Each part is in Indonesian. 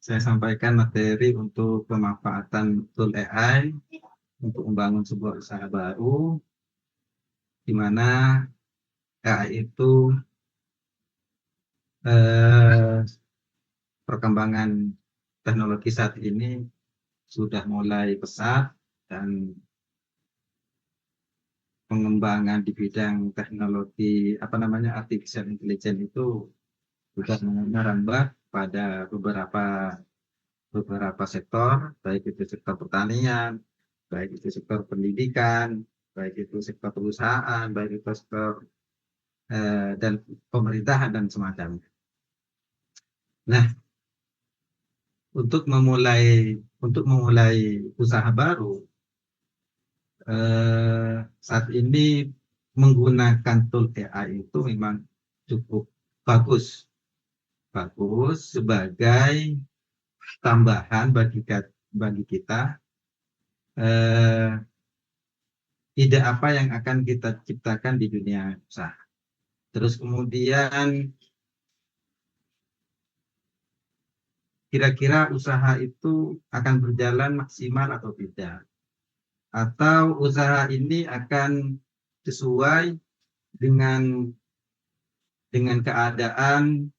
saya sampaikan materi untuk pemanfaatan tool AI untuk membangun sebuah usaha baru, di mana AI itu eh, perkembangan teknologi saat ini sudah mulai pesat dan pengembangan di bidang teknologi artificial intelligence itu sudah merambah pada beberapa sektor, baik itu sektor pertanian, baik itu sektor pendidikan, baik itu sektor perusahaan, baik itu sektor dan pemerintahan dan semacamnya. Nah, untuk memulai usaha baru, saat ini menggunakan tool AI itu memang cukup bagus, sebagai tambahan bagi kita eh, ide apa yang akan kita ciptakan di dunia usaha. Terus kemudian kira-kira usaha itu akan berjalan maksimal atau tidak, atau usaha ini akan sesuai dengan keadaan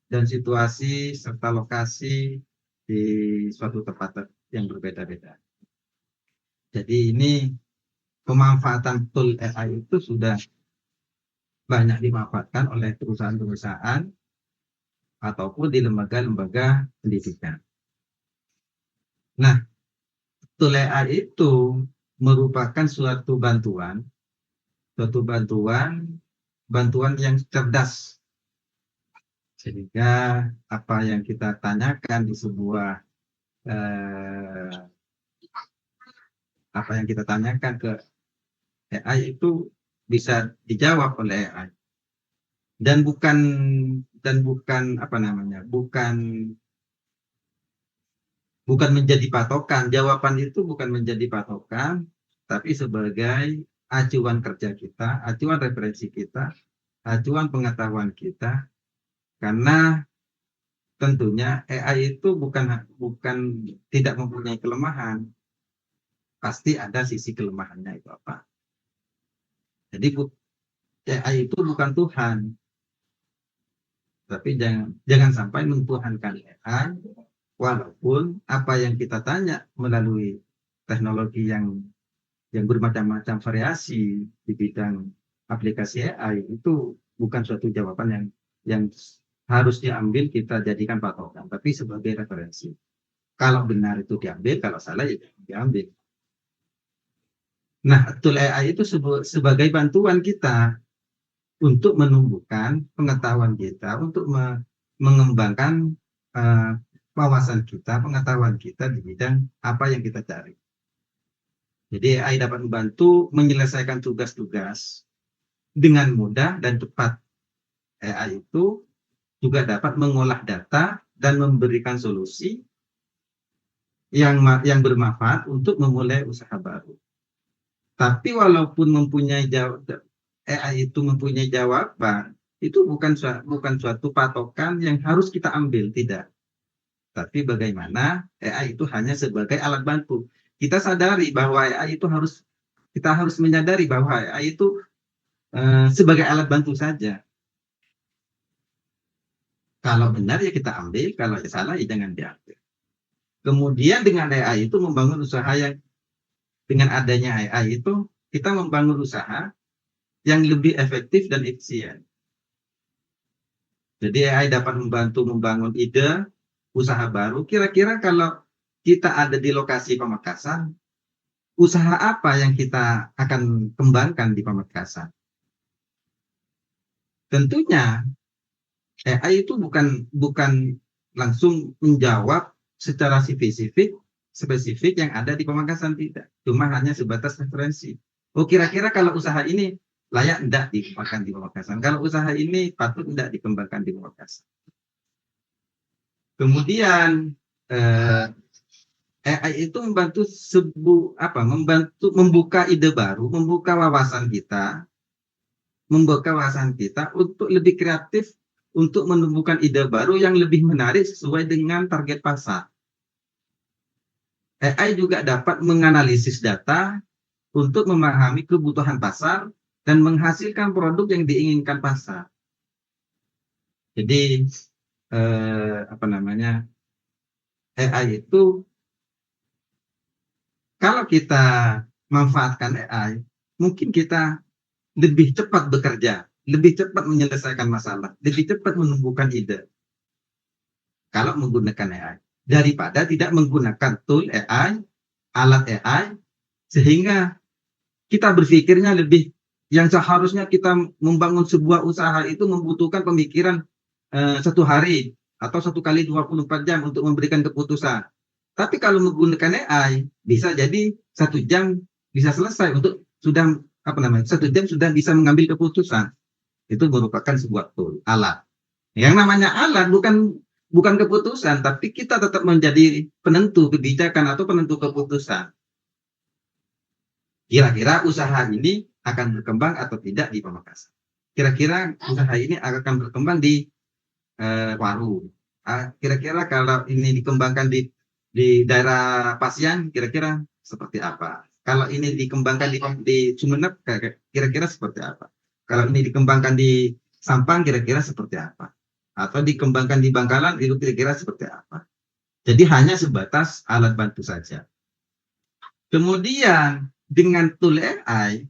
dan situasi serta lokasi di suatu tempat yang berbeda-beda. Jadi ini pemanfaatan tool AI itu sudah banyak dimanfaatkan oleh perusahaan-perusahaan ataupun di lembaga-lembaga pendidikan. Nah, tool AI itu merupakan bantuan yang cerdas, sehingga apa yang kita tanyakan di sebuah apa yang kita tanyakan ke AI itu bisa dijawab oleh AI, dan bukan bukan menjadi patokan. Jawaban itu bukan menjadi patokan, tapi sebagai acuan kerja kita, acuan referensi kita, acuan pengetahuan kita. Karena tentunya AI itu bukan tidak mempunyai kelemahan, pasti ada sisi kelemahannya itu apa. Jadi AI itu bukan Tuhan, tapi jangan sampai mentuhankan AI, walaupun apa yang kita tanya melalui teknologi yang bermacam-macam variasi di bidang aplikasi AI itu bukan suatu jawaban yang harus diambil kita jadikan patokan, tapi sebagai referensi. Kalau benar itu diambil, kalau salah ya diambil. Nah, tool AI itu sebagai bantuan kita untuk menumbuhkan pengetahuan kita, untuk mengembangkan uh, wawasan kita, pengetahuan kita di bidang apa yang kita cari. Jadi AI dapat membantu menyelesaikan tugas-tugas dengan mudah dan cepat. AI itu juga dapat mengolah data dan memberikan solusi yang bermanfaat untuk memulai usaha baru. Tapi walaupun AI itu mempunyai jawaban, itu bukan suatu patokan yang harus kita ambil, tidak. Tapi bagaimana AI itu hanya sebagai alat bantu. Kita harus menyadari bahwa AI itu sebagai alat bantu saja. Kalau benar ya kita ambil, kalau salah ya jangan diambil. Kemudian dengan AI itu membangun usaha dengan adanya AI itu kita membangun usaha yang lebih efektif dan efisien. Jadi AI dapat membantu membangun ide usaha baru. Kira-kira kalau kita ada di lokasi Pamekasan, usaha apa yang kita akan kembangkan di Pamekasan? Tentunya AI itu bukan langsung menjawab secara spesifik yang ada di Pamekasan, tidak. Cuma hanya sebatas referensi. Oh, kira-kira kalau usaha ini layak tidak dikembangkan di Pamekasan. Kalau usaha ini patut tidak dikembangkan di Pamekasan. Kemudian AI itu membantu membuka ide baru, membuka wawasan kita untuk lebih kreatif untuk menumbuhkan ide baru yang lebih menarik sesuai dengan target pasar. AI juga dapat menganalisis data untuk memahami kebutuhan pasar dan menghasilkan produk yang diinginkan pasar. Jadi AI itu kalau kita manfaatkan AI, mungkin kita lebih cepat bekerja, lebih cepat menyelesaikan masalah, lebih cepat menumbuhkan ide kalau menggunakan AI daripada tidak menggunakan tool AI, alat AI, sehingga kita berpikirnya lebih, yang seharusnya kita membangun sebuah usaha itu membutuhkan pemikiran 1 hari atau 1 kali 24 jam untuk memberikan keputusan. Tapi kalau menggunakan AI, bisa jadi 1 jam bisa selesai untuk sudah 1 jam sudah bisa mengambil keputusan. Itu merupakan sebuah tool, alat. Yang namanya alat bukan keputusan, tapi kita tetap menjadi penentu kebijakan atau penentu keputusan. Kira-kira usaha ini akan berkembang atau tidak di Pamekasan. Kira-kira usaha ini akan berkembang di Waru. Kira-kira kalau ini dikembangkan di daerah Pasian, kira-kira seperti apa? Kalau ini dikembangkan di Sumeneb, kira-kira seperti apa? Kalau ini dikembangkan di Sampang, kira-kira seperti apa? Atau dikembangkan di Bangkalan, itu kira-kira seperti apa? Jadi hanya sebatas alat bantu saja. Kemudian dengan tool AI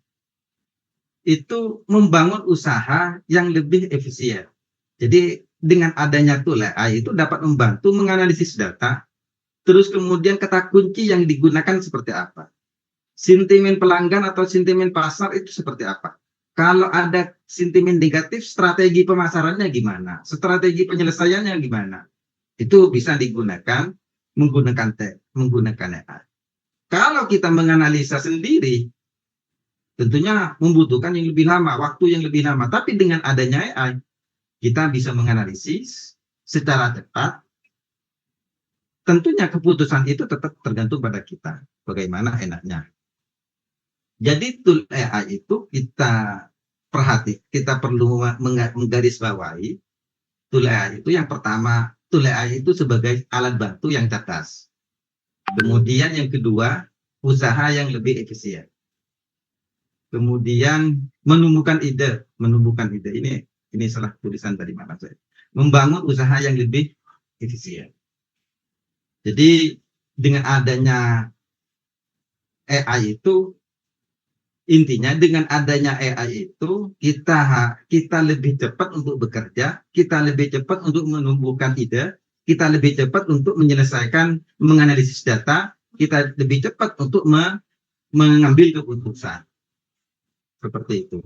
itu membangun usaha yang lebih efisien. Jadi dengan adanya tool AI itu dapat membantu menganalisis data, terus kemudian kata kunci yang digunakan seperti apa, sentimen pelanggan atau sentimen pasar itu seperti apa. Kalau ada sentimen negatif, strategi pemasarannya gimana, strategi penyelesaiannya gimana, itu bisa digunakan menggunakan AI. Kalau kita menganalisa sendiri, tentunya membutuhkan yang lebih lama, waktu yang lebih lama. Tapi dengan adanya AI, kita bisa menganalisis secara cepat. Tentunya keputusan itu tetap tergantung pada kita, bagaimana enaknya. Jadi tool AI itu kita perlu menggarisbawahi tool AI itu. Yang pertama, tool AI itu sebagai alat bantu yang cerdas. Kemudian yang kedua, usaha yang lebih efisien. Kemudian menumbuhkan ide. Ini salah tulisan tadi mana saya. Membangun usaha yang lebih efisien. Jadi dengan adanya AI itu, intinya dengan adanya AI itu kita lebih cepat untuk bekerja, kita lebih cepat untuk menumbuhkan ide, kita lebih cepat untuk menyelesaikan menganalisis data, kita lebih cepat untuk mengambil keputusan. Seperti itu.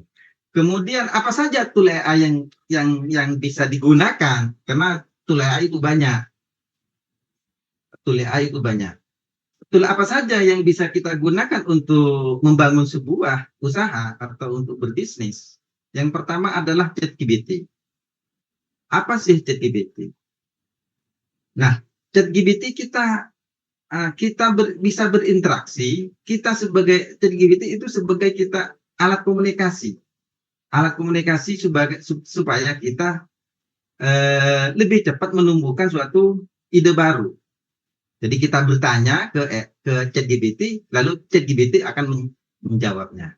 Kemudian apa saja tool AI yang bisa digunakan? Karena tool AI itu banyak. Tool AI itu banyak. Tool apa saja yang bisa kita gunakan untuk membangun sebuah usaha atau untuk berbisnis? Yang pertama adalah ChatGPT. Apa sih ChatGPT? Nah, ChatGPT bisa berinteraksi. Kita sebagai ChatGPT itu sebagai kita alat komunikasi. Alat komunikasi supaya kita lebih cepat menumbuhkan suatu ide baru. Jadi kita bertanya ke ChatGPT, lalu ChatGPT akan menjawabnya.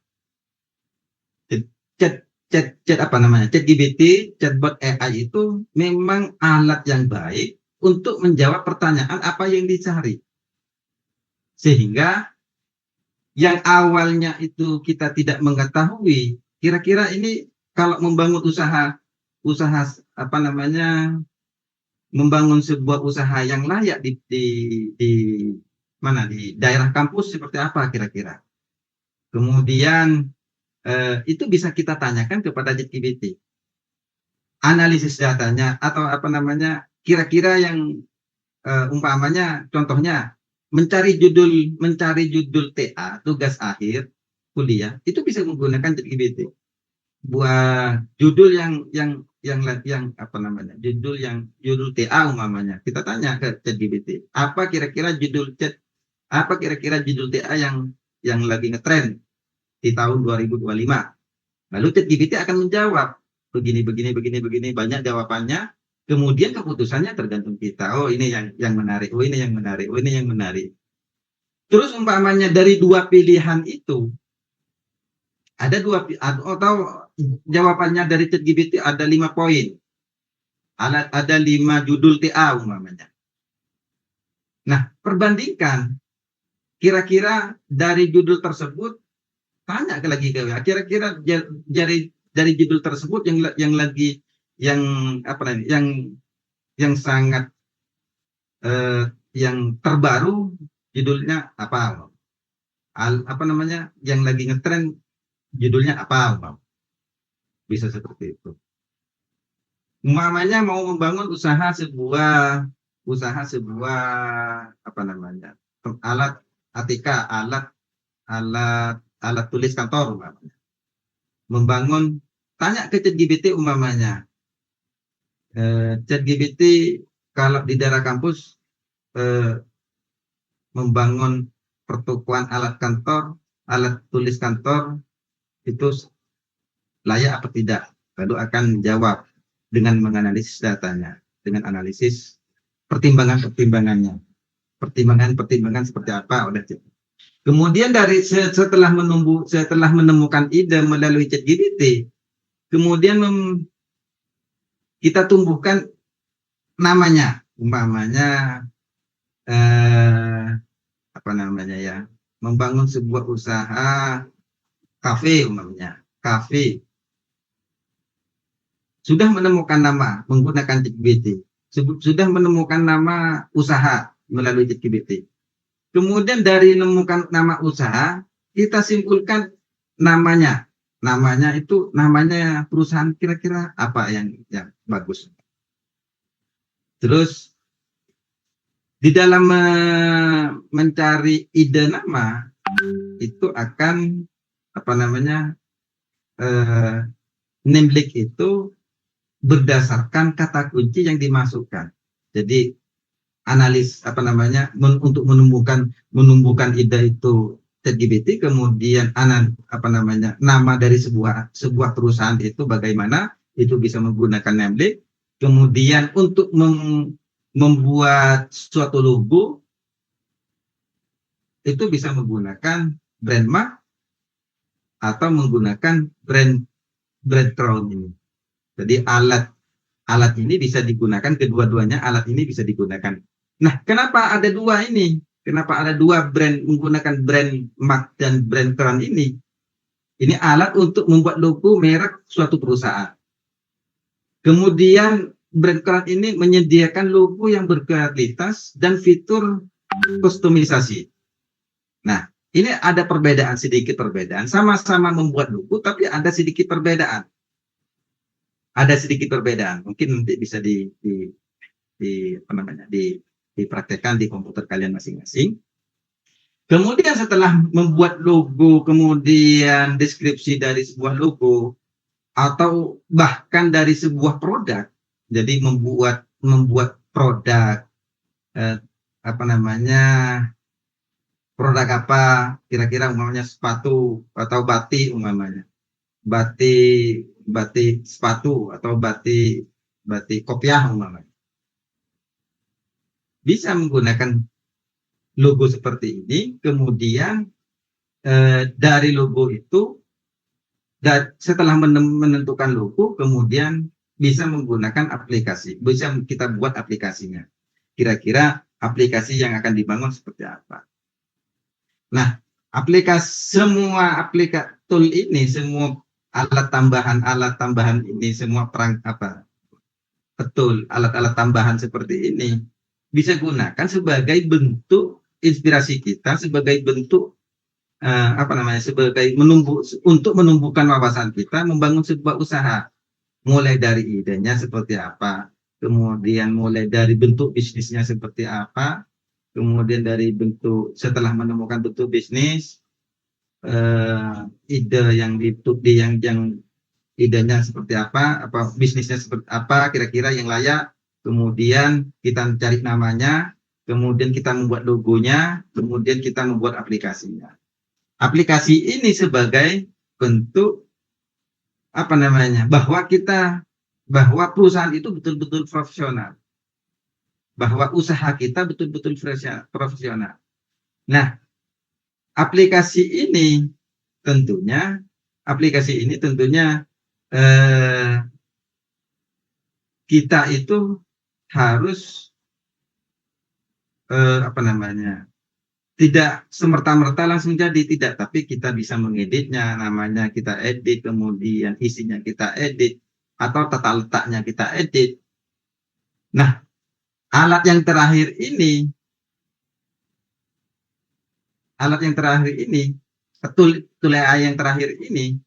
ChatGPT, chatbot AI itu memang alat yang baik untuk menjawab pertanyaan apa yang dicari. Sehingga yang awalnya itu kita tidak mengetahui, kira-kira ini kalau membangun membangun sebuah usaha yang layak di daerah kampus seperti apa kira-kira. Kemudian itu bisa kita tanyakan kepada ChatGPT. Analisis datanya atau kira-kira yang umpamanya contohnya mencari judul TA, tugas akhir kuliah, itu bisa menggunakan ChatGPT. Buat judul judul TA umpamanya, kita tanya ke ChatGPT, apa kira-kira judul TA yang lagi ngetren di tahun 2025. Lalu ChatGPT akan menjawab begini, banyak jawabannya. Kemudian keputusannya tergantung kita. Oh, ini yang menarik. Oh, ini yang menarik. Oh, ini yang menarik. Terus umpamanya dari dua pilihan itu ada dua atau jawabannya dari ChatGPT ada 5 poin. Ada 5 judul TA umpamanya. Nah, perbandingkan kira-kira dari judul tersebut, tanya lagi ke kira-kira dari judul tersebut yang lagi yang apa namanya yang sangat yang terbaru judulnya apa? Apa namanya yang lagi ngetren judulnya apa? Bisa seperti itu. Umpamanya mau membangun usaha sebuah apa namanya alat ATK, alat tulis kantor umpamanya. Membangun, tanya ke ChatGPT umpamanya, ChatGPT kalau di daerah kampus membangun pertukuan alat kantor, alat tulis kantor itu layak apa tidak, lalu akan jawab dengan menganalisis datanya, dengan analisis pertimbangan-pertimbangannya, pertimbangan seperti apa udah. Kemudian setelah menemukan ide melalui ChatGPT, kemudian kita tumbuhkan namanya, umpamanya apa namanya ya, membangun sebuah usaha kafe umpamanya, kafe. Sudah menemukan nama menggunakan ChatGPT, sudah menemukan nama usaha melalui ChatGPT. Kemudian dari menemukan nama usaha, kita simpulkan namanya. Namanya itu namanya perusahaan kira-kira apa yang bagus. Terus di dalam mencari ide nama itu akan apa namanya Nimlik itu berdasarkan kata kunci yang dimasukkan. Jadi analis apa namanya untuk menumbuhkan ide itu ChatGPT, kemudian apa namanya nama dari sebuah perusahaan itu bagaimana itu bisa menggunakan Nimlik. Kemudian untuk membuat suatu logo itu bisa menggunakan brand mark atau menggunakan brand crown ini. Jadi alat ini bisa digunakan, kedua-duanya alat ini bisa digunakan. Nah, kenapa ada dua ini? Kenapa ada dua brand menggunakan brand mark dan brand crown ini? Ini alat untuk membuat logo merek suatu perusahaan. Kemudian brand crown ini menyediakan logo yang berkualitas dan fitur kustomisasi. Nah, ini ada sedikit perbedaan. Sama-sama membuat logo, tapi ada sedikit perbedaan. Mungkin nanti bisa dipraktekkan di komputer kalian masing-masing. Kemudian setelah membuat logo, kemudian deskripsi dari sebuah logo atau bahkan dari sebuah produk, jadi membuat produk apa namanya produk apa kira-kira umpamanya sepatu atau batik umpamanya batik sepatu atau batik kopiah umpamanya, bisa menggunakan logo seperti ini. Kemudian dari logo itu setelah menentukan logo, kemudian bisa menggunakan aplikasi, bisa kita buat aplikasinya, kira-kira aplikasi yang akan dibangun seperti apa. Nah, semua tool ini, semua alat tambahan ini, semua alat-alat tambahan seperti ini bisa gunakan sebagai bentuk inspirasi kita, sebagai bentuk untuk menumbuhkan wawasan kita, membangun sebuah usaha, mulai dari idenya seperti apa, kemudian mulai dari bentuk bisnisnya seperti apa, kemudian dari setelah menemukan bentuk bisnis, ide yang idenya seperti apa bisnisnya seperti apa kira-kira yang layak, kemudian kita cari namanya, kemudian kita membuat logonya, kemudian kita membuat aplikasinya. Aplikasi ini sebagai bentuk apa namanya, bahwa perusahaan itu betul-betul profesional, bahwa usaha kita betul-betul profesional. Nah, aplikasi ini tentunya eh, kita itu harus apa namanya, tidak semerta-merta langsung jadi, tidak, tapi kita bisa mengeditnya, namanya kita edit, kemudian isinya kita edit, atau tata letaknya kita edit. Nah, alat yang terakhir ini, tool AI yang terakhir ini,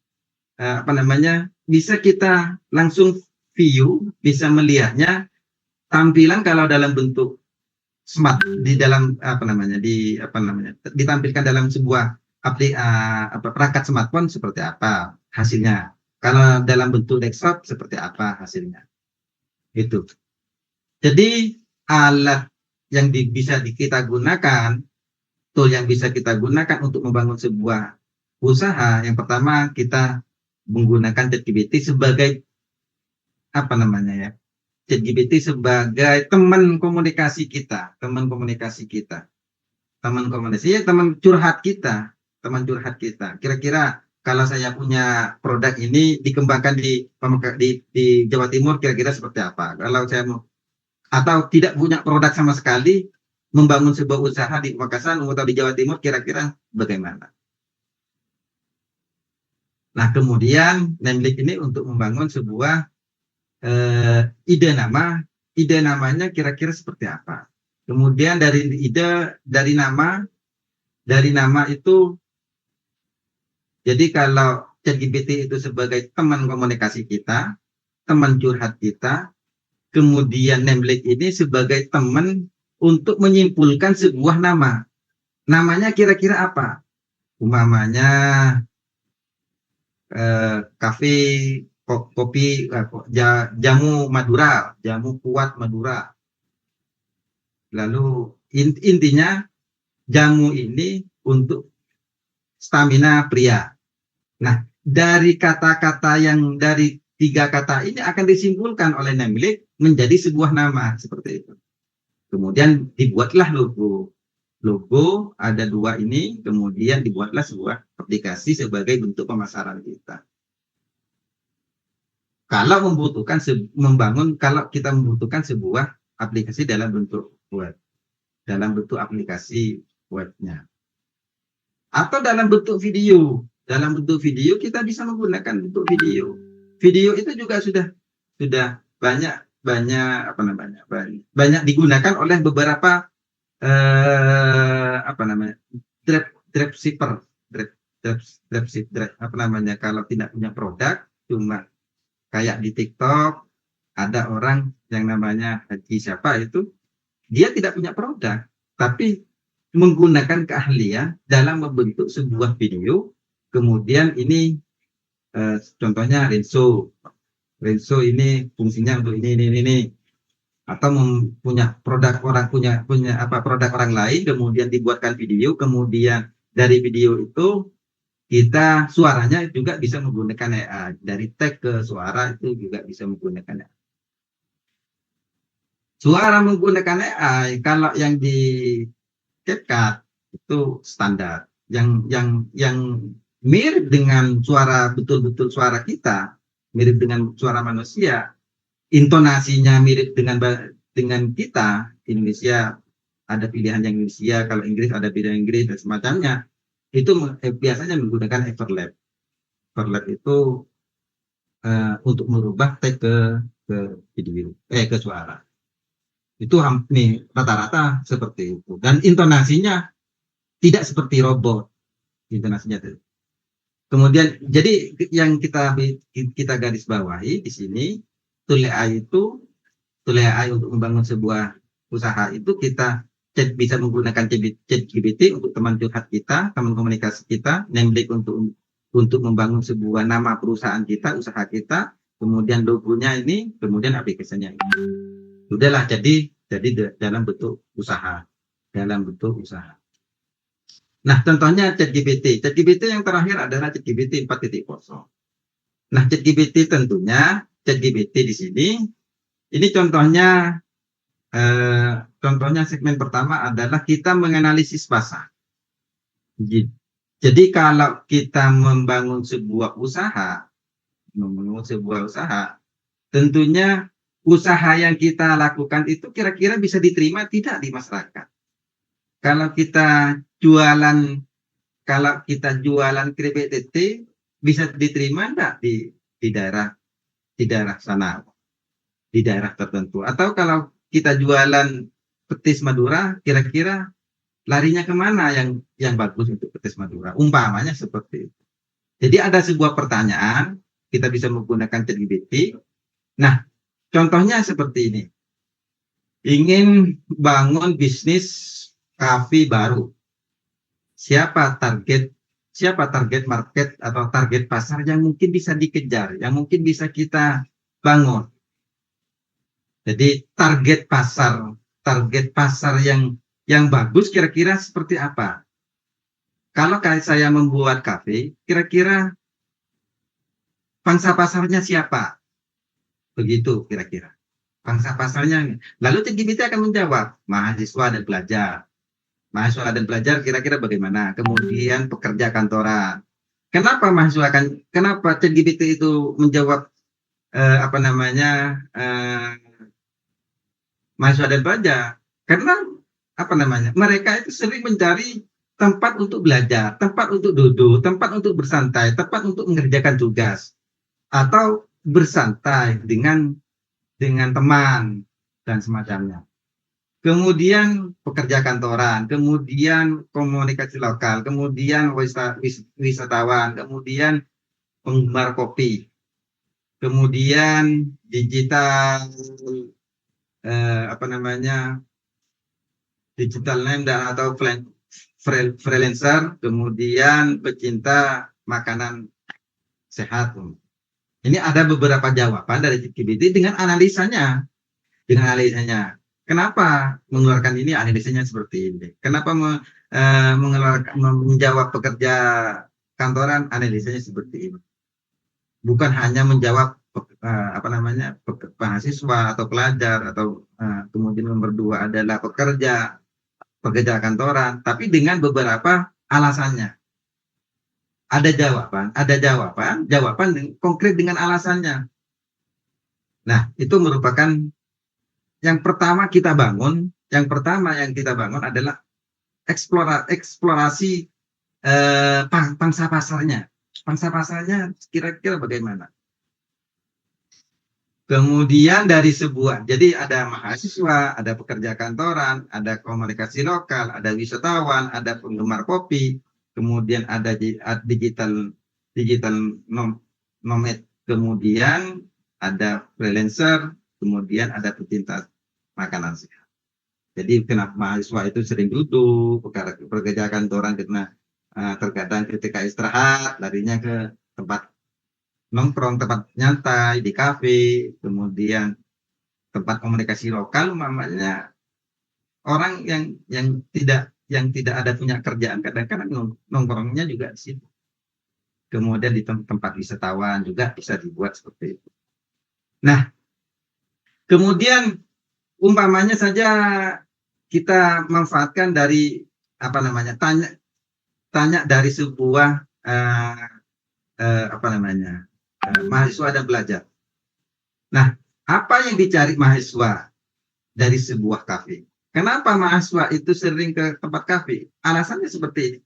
apa namanya, bisa kita langsung view, bisa melihatnya tampilan kalau dalam bentuk smart, di dalam ditampilkan dalam sebuah perangkat smartphone seperti apa hasilnya, kalau dalam bentuk desktop seperti apa hasilnya. Itu jadi alat yang bisa kita gunakan, tool yang bisa kita gunakan untuk membangun sebuah usaha. Yang pertama, kita menggunakan ChatGPT sebagai apa namanya ya, ChatGPT sebagai teman komunikasi kita, teman curhat kita. Kira-kira kalau saya punya produk ini dikembangkan di Jawa Timur, kira-kira seperti apa? Kalau saya mau, atau tidak punya produk sama sekali, membangun sebuah usaha di Makassar atau di Jawa Timur, kira-kira bagaimana? Nah, kemudian Nemlik ini untuk membangun sebuah ide namanya kira-kira seperti apa. Kemudian dari nama itu, jadi kalau ChatGPT itu sebagai teman komunikasi kita, teman curhat kita, kemudian Nemlik ini sebagai teman untuk menyimpulkan sebuah nama. Namanya kira-kira apa? Umpamanya kafe kopi, jamu Madura, jamu kuat Madura. Lalu intinya jamu ini untuk stamina pria. Nah, dari kata-kata yang dari 3 kata ini akan disimpulkan oleh Nemlik menjadi sebuah nama seperti itu. Kemudian dibuatlah logo ada 2 ini, kemudian dibuatlah sebuah aplikasi sebagai bentuk pemasaran kita. Kalau kita membutuhkan sebuah aplikasi dalam bentuk web, dalam bentuk aplikasi webnya, atau dalam bentuk video. Dalam bentuk video kita bisa menggunakan bentuk video. Video itu juga sudah banyak digunakan oleh beberapa dropshipper, kalau tidak punya produk, cuma kayak di TikTok ada orang yang namanya Haji siapa itu, dia tidak punya produk, tapi menggunakan keahlian dalam membentuk sebuah video. Kemudian ini contohnya Renso ini fungsinya untuk ini, atau punya produk orang lain, kemudian dibuatkan video, kemudian dari video itu kita suaranya juga bisa menggunakan AI, dari tag ke suara itu juga bisa menggunakan AI. Suara menggunakan AI kalau yang di CapCut itu standar, yang mirip dengan suara, betul-betul suara kita, mirip dengan suara manusia, intonasinya mirip dengan kita. Indonesia ada pilihan yang Indonesia, kalau Inggris ada pilihan Inggris dan semacamnya. Itu biasanya menggunakan overlap. Overlap itu untuk merubah tag ke video, ke suara. Itu hampir rata-rata seperti itu. Dan intonasinya tidak seperti robot. Intonasinya itu. Kemudian jadi yang kita garis bawahi di sini, tool AI untuk membangun sebuah usaha itu kita bisa menggunakan ChatGPT untuk teman curhat kita, teman komunikasi kita, Nemlik untuk membangun sebuah nama perusahaan kita, usaha kita, kemudian logonya ini, kemudian aplikasinya ini. Sudahlah, jadi dalam bentuk usaha. Nah, contohnya ChatGPT yang terakhir adalah ChatGPT 4.0. Nah, ChatGPT tentunya, ChatGPT di sini, ini contohnya segmen pertama adalah kita menganalisis pasar. Jadi kalau kita membangun sebuah usaha, tentunya usaha yang kita lakukan itu kira-kira bisa diterima tidak di masyarakat. Kalau kita jualan keripik tete, bisa diterima enggak di daerah sana, di daerah tertentu. Atau kalau kita jualan petis Madura, kira-kira larinya kemana yang bagus untuk petis Madura? Umpamanya seperti itu. Jadi ada sebuah pertanyaan, kita bisa menggunakan ChatGPT. Nah, contohnya seperti ini. Ingin bangun bisnis kafe baru. Siapa target market atau target pasar yang mungkin bisa dikejar, yang mungkin bisa kita bangun. Jadi target pasar yang bagus kira-kira seperti apa? Kalau saya membuat kafe, kira-kira pangsa pasarnya siapa? Begitu kira-kira. Pangsa pasarnya. Lalu ChatGPT akan menjawab, mahasiswa dan pelajar. Mahasiswa dan pelajar kira-kira bagaimana? Kemudian pekerja kantoran. Kenapa ChatGPT itu menjawab mahasiswa dan pelajar? Karena mereka itu sering mencari tempat untuk belajar, tempat untuk duduk, tempat untuk bersantai, tempat untuk mengerjakan tugas, atau bersantai dengan teman dan semacamnya. Kemudian pekerja kantoran, kemudian komunikasi lokal, kemudian wisatawan, kemudian penggemar kopi, kemudian digital digital nomad atau freelancer, kemudian pecinta makanan sehat. Ini ada beberapa jawaban dari ChatGPT dengan analisanya. Kenapa mengeluarkan ini, analisanya seperti ini? Kenapa menjawab pekerja kantoran, analisanya seperti ini? Bukan hanya menjawab mahasiswa atau pelajar, atau kemudian nomor 2 adalah pekerja kantoran, tapi dengan beberapa alasannya. Ada jawaban konkret dengan alasannya. Nah, itu merupakan yang pertama yang kita bangun adalah eksplorasi pangsa pasarnya. Pangsa pasarnya kira-kira bagaimana? Kemudian jadi ada mahasiswa, ada pekerja kantoran, ada komunikasi lokal, ada wisatawan, ada penggemar kopi, kemudian ada digital nomad, kemudian ada freelancer, kemudian ada pecinta makanan sehat. Jadi kenapa mahasiswa itu sering duduk, pekerja kantoran karena terkadang ketika istirahat larinya ke tempat nongkrong, tempat nyantai di kafe, kemudian tempat komunikasi lokal, namanya orang yang tidak ada punya kerjaan, kadang-kadang nongkrongnya juga di situ. Kemudian di tempat wisatawan juga bisa dibuat seperti itu. Nah, kemudian umpamanya saja kita manfaatkan dari tanya dari sebuah mahasiswa dan pelajar. Nah, apa yang dicari mahasiswa dari sebuah kafe? Kenapa mahasiswa itu sering ke tempat kafe? Alasannya seperti ini.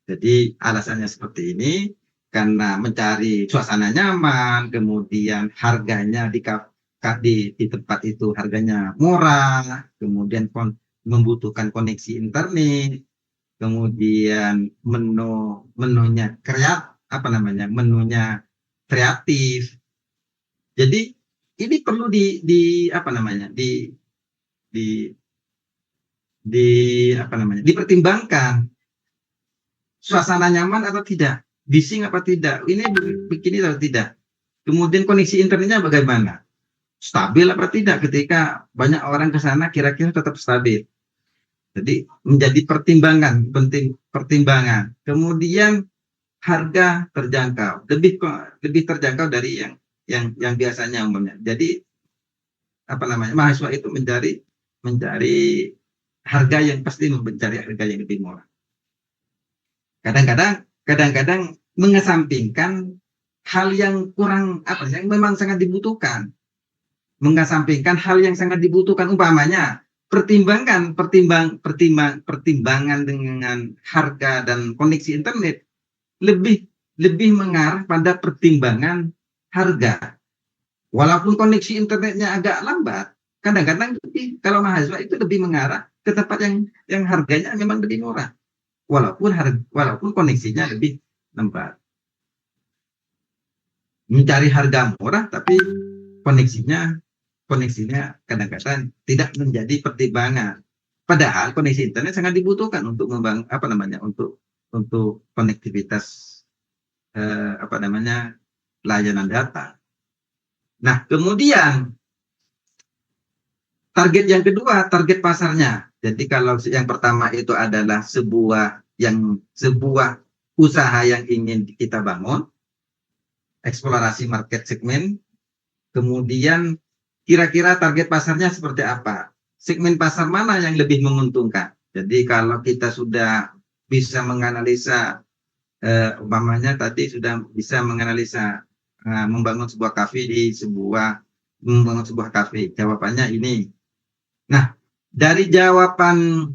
Jadi alasannya seperti ini karena mencari suasana nyaman, kemudian harganya di tempat itu harganya murah, kemudian membutuhkan koneksi internet, kemudian menunya kreatif. Jadi ini perlu dipertimbangkan, suasana nyaman atau tidak, bising apa tidak, ini begini atau tidak, kemudian koneksi internetnya bagaimana, stabil apa tidak, ketika banyak orang ke sana kira-kira tetap stabil. Jadi menjadi pertimbangan. Kemudian harga terjangkau, lebih terjangkau dari yang biasanya umumnya. Jadi apa namanya, mahasiswa itu mencari harga yang pasti mencari harga yang lebih murah. Kadang-kadang mengesampingkan hal yang kurang apa yang memang sangat dibutuhkan, mengesampingkan hal yang sangat dibutuhkan, umpamanya pertimbangan dengan harga dan koneksi internet lebih lebih mengarah pada pertimbangan harga. Walaupun koneksi internetnya agak lambat, kadang-kadang kalau mahasiswa itu lebih mengarah ke tempat yang harganya memang lebih murah, walaupun koneksinya lebih lambat. Mencari harga murah tapi koneksinya kadang-kadang tidak menjadi pertimbangan. Padahal koneksi internet sangat dibutuhkan untuk membangun apa namanya, untuk konektivitas layanan data. Nah, kemudian target yang kedua, target pasarnya. Jadi kalau yang pertama itu adalah sebuah usaha yang ingin kita bangun, eksplorasi market segmen. Kemudian kira-kira target pasarnya seperti apa? Segmen pasar mana yang lebih menguntungkan? Jadi kalau kita sudah bisa menganalisa, umpamanya tadi sudah bisa menganalisa membangun sebuah kafe, jawabannya ini. Nah, dari jawaban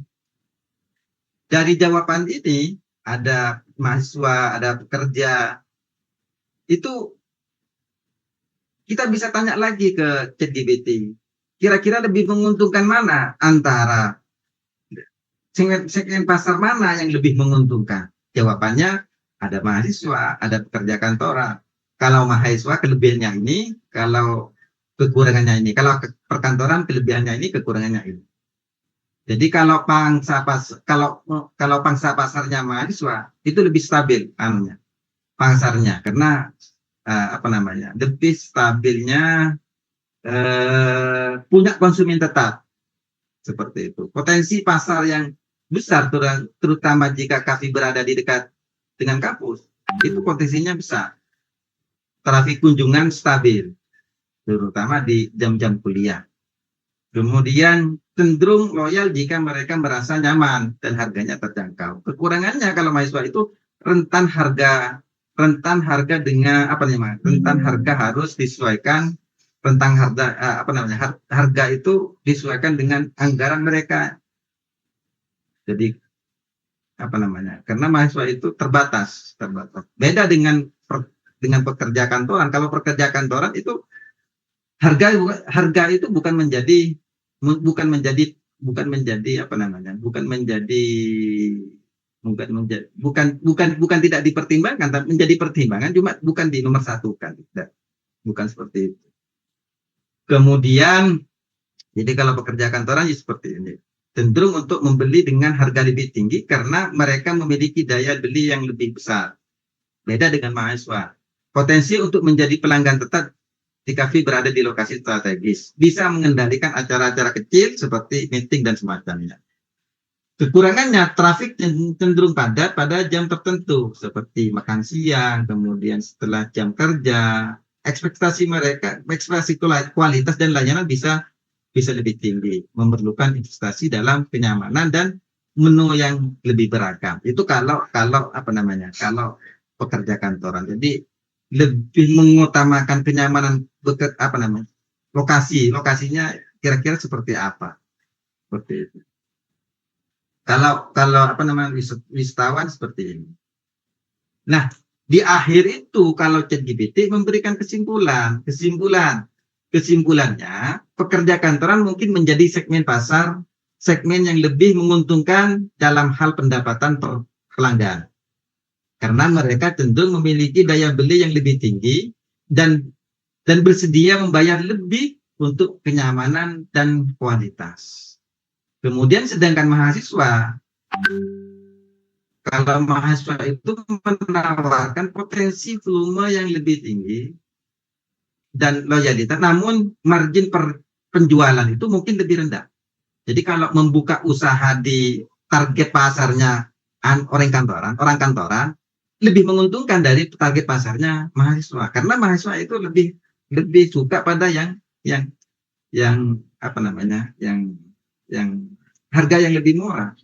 ini ada mahasiswa, ada pekerja, itu kita bisa tanya lagi ke ChatGPT. Kira-kira lebih menguntungkan mana antara segmen pasar mana yang lebih menguntungkan? Jawabannya ada mahasiswa, ada pekerja kantoran. Kalau mahasiswa kelebihannya ini, kalau kekurangannya ini. Kalau perkantoran kelebihannya ini, kekurangannya ini. Jadi kalau pangsa pasarnya mahasiswa itu lebih stabil pasarnya, karena lebih stabilnya punya konsumen tetap, seperti itu. Potensi pasar yang besar, terutama jika kafe berada di dekat dengan kampus, itu potensinya besar. Trafik kunjungan stabil, terutama di jam-jam kuliah. Kemudian cenderung loyal jika mereka merasa nyaman dan harganya terjangkau. Kekurangannya kalau mahasiswa itu rentan harga harus disesuaikan, harga itu disesuaikan dengan anggaran mereka. Jadi karena mahasiswa itu terbatas. Beda dengan pekerja kantoran. Kalau pekerja kantoran itu harga itu bukan tidak dipertimbangkan, tapi menjadi pertimbangan, cuma bukan di nomor satukan, bukan seperti itu. Kemudian jadi kalau pekerja kantoran ya seperti ini, cenderung untuk membeli dengan harga lebih tinggi karena mereka memiliki daya beli yang lebih besar. Beda dengan mahasiswa, potensi untuk menjadi pelanggan tetap di kafe berada di lokasi strategis, bisa mengendalikan acara-acara kecil seperti meeting dan semacamnya. Kekurangannya, trafik cenderung padat pada jam tertentu seperti makan siang, kemudian setelah jam kerja. Ekspektasi kualitas dan layanan bisa lebih tinggi, memerlukan investasi dalam kenyamanan dan menu yang lebih beragam. Itu kalau pekerja kantoran. Jadi lebih mengutamakan kenyamanan lokasinya kira-kira seperti apa, seperti itu. Kalau wisatawan seperti ini. Nah, di akhir itu kalau ChatGPT memberikan kesimpulannya, pekerja kantoran mungkin menjadi segmen yang lebih menguntungkan dalam hal pendapatan per pelanggan. Karena mereka cenderung memiliki daya beli yang lebih tinggi dan bersedia membayar lebih untuk kenyamanan dan kualitas. Kemudian sedangkan mahasiswa, kalau mahasiswa itu menawarkan potensi volume yang lebih tinggi dan loyalitas, namun margin per penjualan itu mungkin lebih rendah. Jadi kalau membuka usaha di target pasarnya orang kantoran, lebih menguntungkan dari target pasarnya mahasiswa, karena mahasiswa itu lebih lebih suka pada yang yang apa namanya, yang harga yang lebih murah.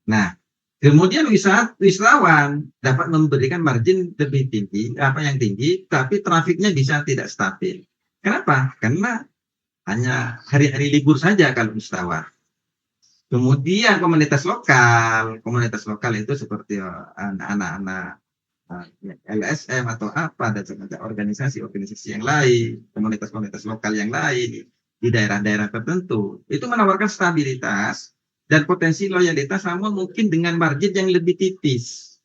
Nah, kemudian wisatawan dapat memberikan margin lebih tinggi, apa yang tinggi, tapi trafiknya bisa tidak stabil. Kenapa? Karena hanya hari-hari libur saja kalau wisatawan. Kemudian komunitas lokal itu seperti anak-anak LSM atau apa, dan organisasi-organisasi yang lain, komunitas-komunitas lokal yang lain di daerah-daerah tertentu, itu menawarkan stabilitas dan potensi loyalitas, namun mungkin dengan margin yang lebih tipis.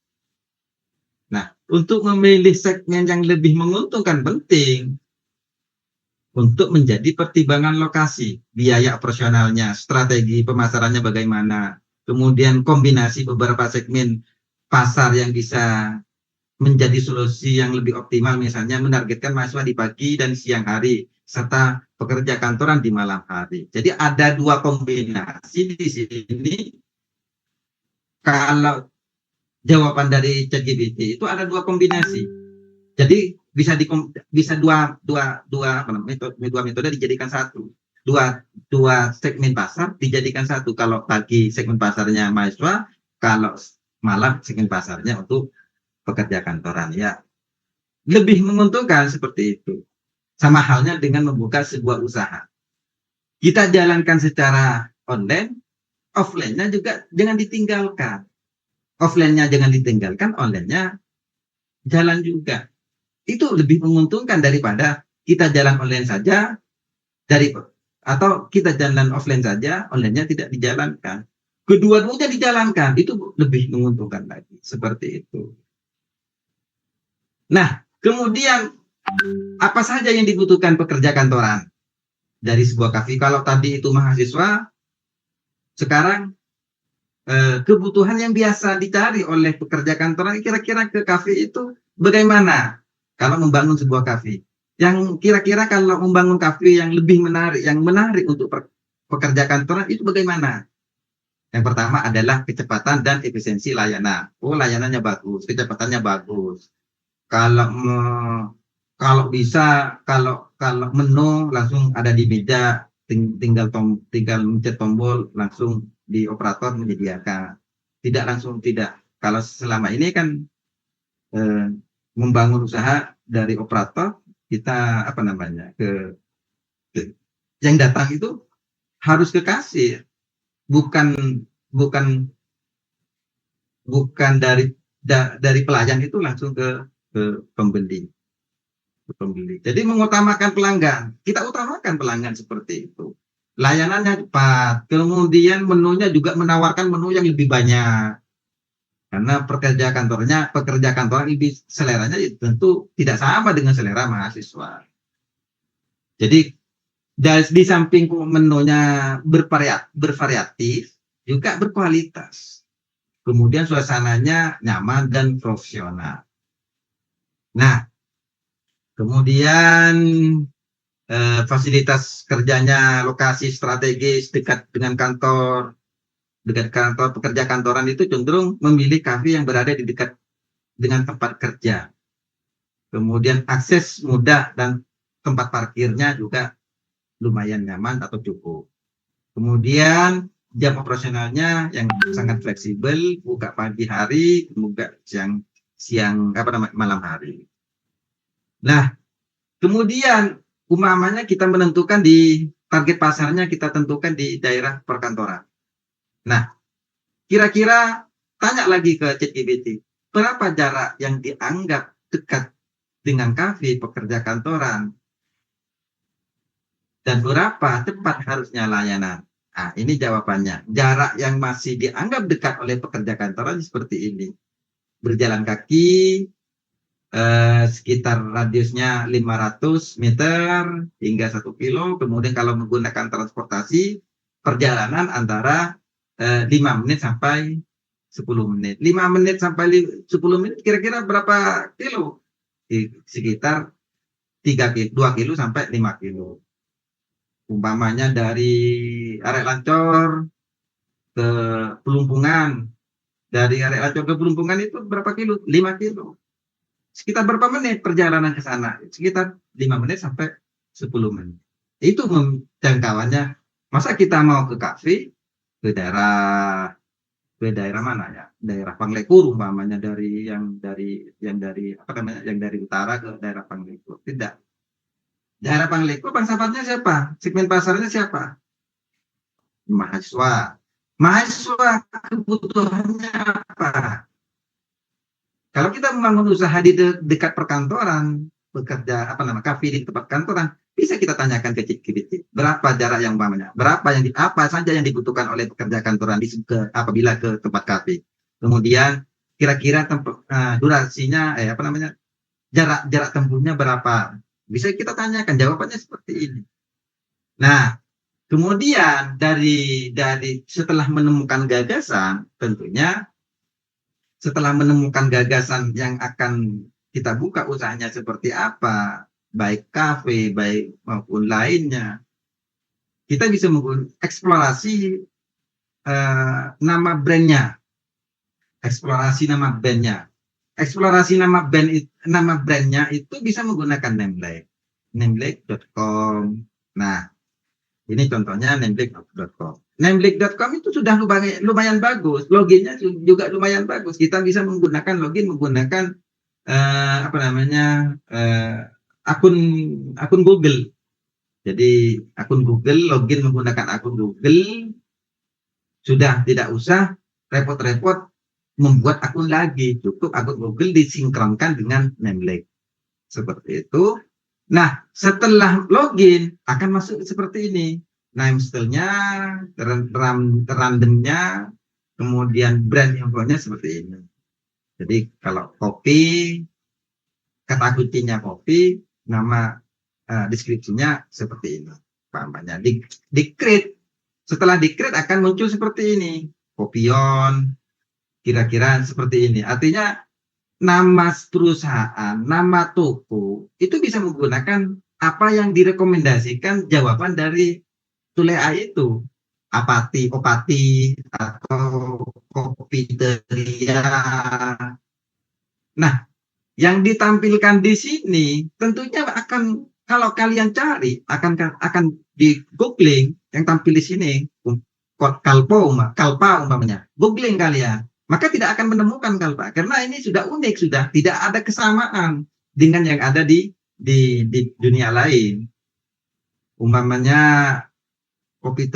Nah, untuk memilih segmen yang lebih menguntungkan penting untuk menjadi pertimbangan lokasi, biaya operasionalnya, strategi pemasarannya bagaimana, kemudian kombinasi beberapa segmen pasar yang bisa menjadi solusi yang lebih optimal, misalnya menargetkan mahasiswa di pagi dan siang hari, serta pekerja kantoran di malam hari. Jadi ada dua kombinasi di sini. Kalau jawaban dari ChatGPT itu ada dua kombinasi. Jadi bisa dua metode dijadikan satu. Dua segmen pasar dijadikan satu. Kalau pagi segmen pasarnya mahasiswa, kalau malam segmen pasarnya untuk pekerja kantoran, ya lebih menguntungkan seperti itu. Sama halnya dengan membuka sebuah usaha. Kita jalankan secara online, offline-nya juga jangan ditinggalkan. Offline-nya jangan ditinggalkan, online-nya jalan juga. Itu lebih menguntungkan daripada kita jalan online saja, atau kita jalan offline saja, online-nya tidak dijalankan. Kedua-duanya dijalankan, itu lebih menguntungkan lagi. Seperti itu. Nah, kemudian apa saja yang dibutuhkan pekerja kantoran dari sebuah kafe? Kalau tadi itu mahasiswa, sekarang kebutuhan yang biasa dicari oleh pekerja kantoran kira-kira ke kafe itu bagaimana? Kalau membangun sebuah kafe, yang kira-kira kalau membangun kafe yang lebih menarik, yang menarik untuk pekerja kantoran itu bagaimana? Yang pertama adalah kecepatan dan efisiensi layanan. Oh, layanannya bagus, kecepatannya bagus. Kalau kalau bisa, kalau menu langsung ada di meja, tinggal mencet tombol, langsung di operator menyediakan. Tidak. Kalau selama ini kan eh, membangun usaha dari operator, kita apa namanya, yang datang itu harus ke kasir, bukan bukan bukan dari pelayan itu langsung ke pembeli. Jadi mengutamakan pelanggan. Kita utamakan pelanggan seperti itu. Layanannya cepat. Kemudian menunya juga menawarkan menu yang lebih banyak. Karena pekerja kantoran ini seleranya tentu tidak sama dengan selera mahasiswa. Jadi di samping menunya bervariatif, juga berkualitas. Kemudian suasananya nyaman dan profesional. Nah, kemudian fasilitas kerjanya, lokasi strategis dekat kantor pekerja kantoran itu cenderung memilih kafe yang berada di dekat dengan tempat kerja. Kemudian akses mudah dan tempat parkirnya juga lumayan nyaman atau cukup. Kemudian jam operasionalnya yang sangat fleksibel, buka pagi hari, buka siang malam hari. Nah, kemudian umpamanya kita menentukan di target pasarnya, kita tentukan di daerah perkantoran. Nah, kira-kira tanya lagi ke ChatGPT, berapa jarak yang dianggap dekat dengan kafe pekerja kantoran dan berapa cepat harusnya layanan? Nah, ini jawabannya. Jarak yang masih dianggap dekat oleh pekerja kantoran seperti ini. Berjalan kaki, sekitar radiusnya 500 meter hingga 1 kilo. Kemudian kalau menggunakan transportasi, perjalanan antara 5 menit sampai 10 menit. 5 menit sampai 10 menit kira-kira berapa kilo? Sekitar 2 kilo sampai 5 kilo. Umpamanya dari Arek Lancor ke Pelumpungan Dari area Ancol ke Pelumpungan itu berapa kilo? 5 kilo. Sekitar berapa menit perjalanan ke sana? Sekitar 5 menit sampai 10 menit. Itu jangkauannya. Masa kita mau ke kafe, ke daerah mana ya? Daerah Panglekur umpamanya, dari apa namanya? Yang dari utara ke daerah Panglekur. Tidak. Daerah Panglekur bangsa siapa? Segmen pasarnya siapa? Mahasiswa. Mahasiswa kebutuhannya apa? Kalau kita membangun usaha di dekat perkantoran, bekerja apa nama kafe di tempat kantoran, bisa kita tanyakan ke cik berapa jarak yang umpamanya, apa saja yang dibutuhkan oleh pekerja kantoran apabila ke tempat kafe. Kemudian kira-kira durasinya, apa namanya, jarak tempuhnya berapa? Bisa kita tanyakan, jawabannya seperti ini. Nah, kemudian dari setelah menemukan gagasan, tentunya setelah menemukan gagasan yang akan kita buka usahanya seperti apa, baik kafe, baik maupun lainnya, kita bisa menggunakan eksplorasi nama brandnya, eksplorasi nama brandnya, eksplorasi nama brandnya itu bisa menggunakan namelake.com. Nah, ini contohnya namelake.com. Namelake.com itu sudah lumayan bagus, loginnya juga lumayan bagus. Kita bisa menggunakan menggunakan apa namanya, akun akun Google. Jadi akun Google, login menggunakan akun Google, sudah tidak usah repot-repot membuat akun lagi, cukup akun Google disinkronkan dengan Namelake. Seperti itu. Nah, setelah login akan masuk seperti ini. Name style-nya, randomnya, kemudian brand infonya seperti ini. Jadi kalau kopi, kata kuncinya kopi, nama deskripsinya seperti ini. Pahamnya di create. Setelah di create akan muncul seperti ini. Kopion, kira-kira seperti ini. Artinya nama perusahaan, nama toko itu bisa menggunakan apa yang direkomendasikan jawaban dari Tule AI itu. Opati, atau Kopiteria. Nah, yang ditampilkan di sini tentunya akan, kalau kalian cari, akan di googling yang tampil di sini, kalpa umpamanya, googling kalian, maka tidak akan menemukan kalpa karena ini sudah unik, sudah tidak ada kesamaan dengan yang ada di dunia lain. Umpamanya kopi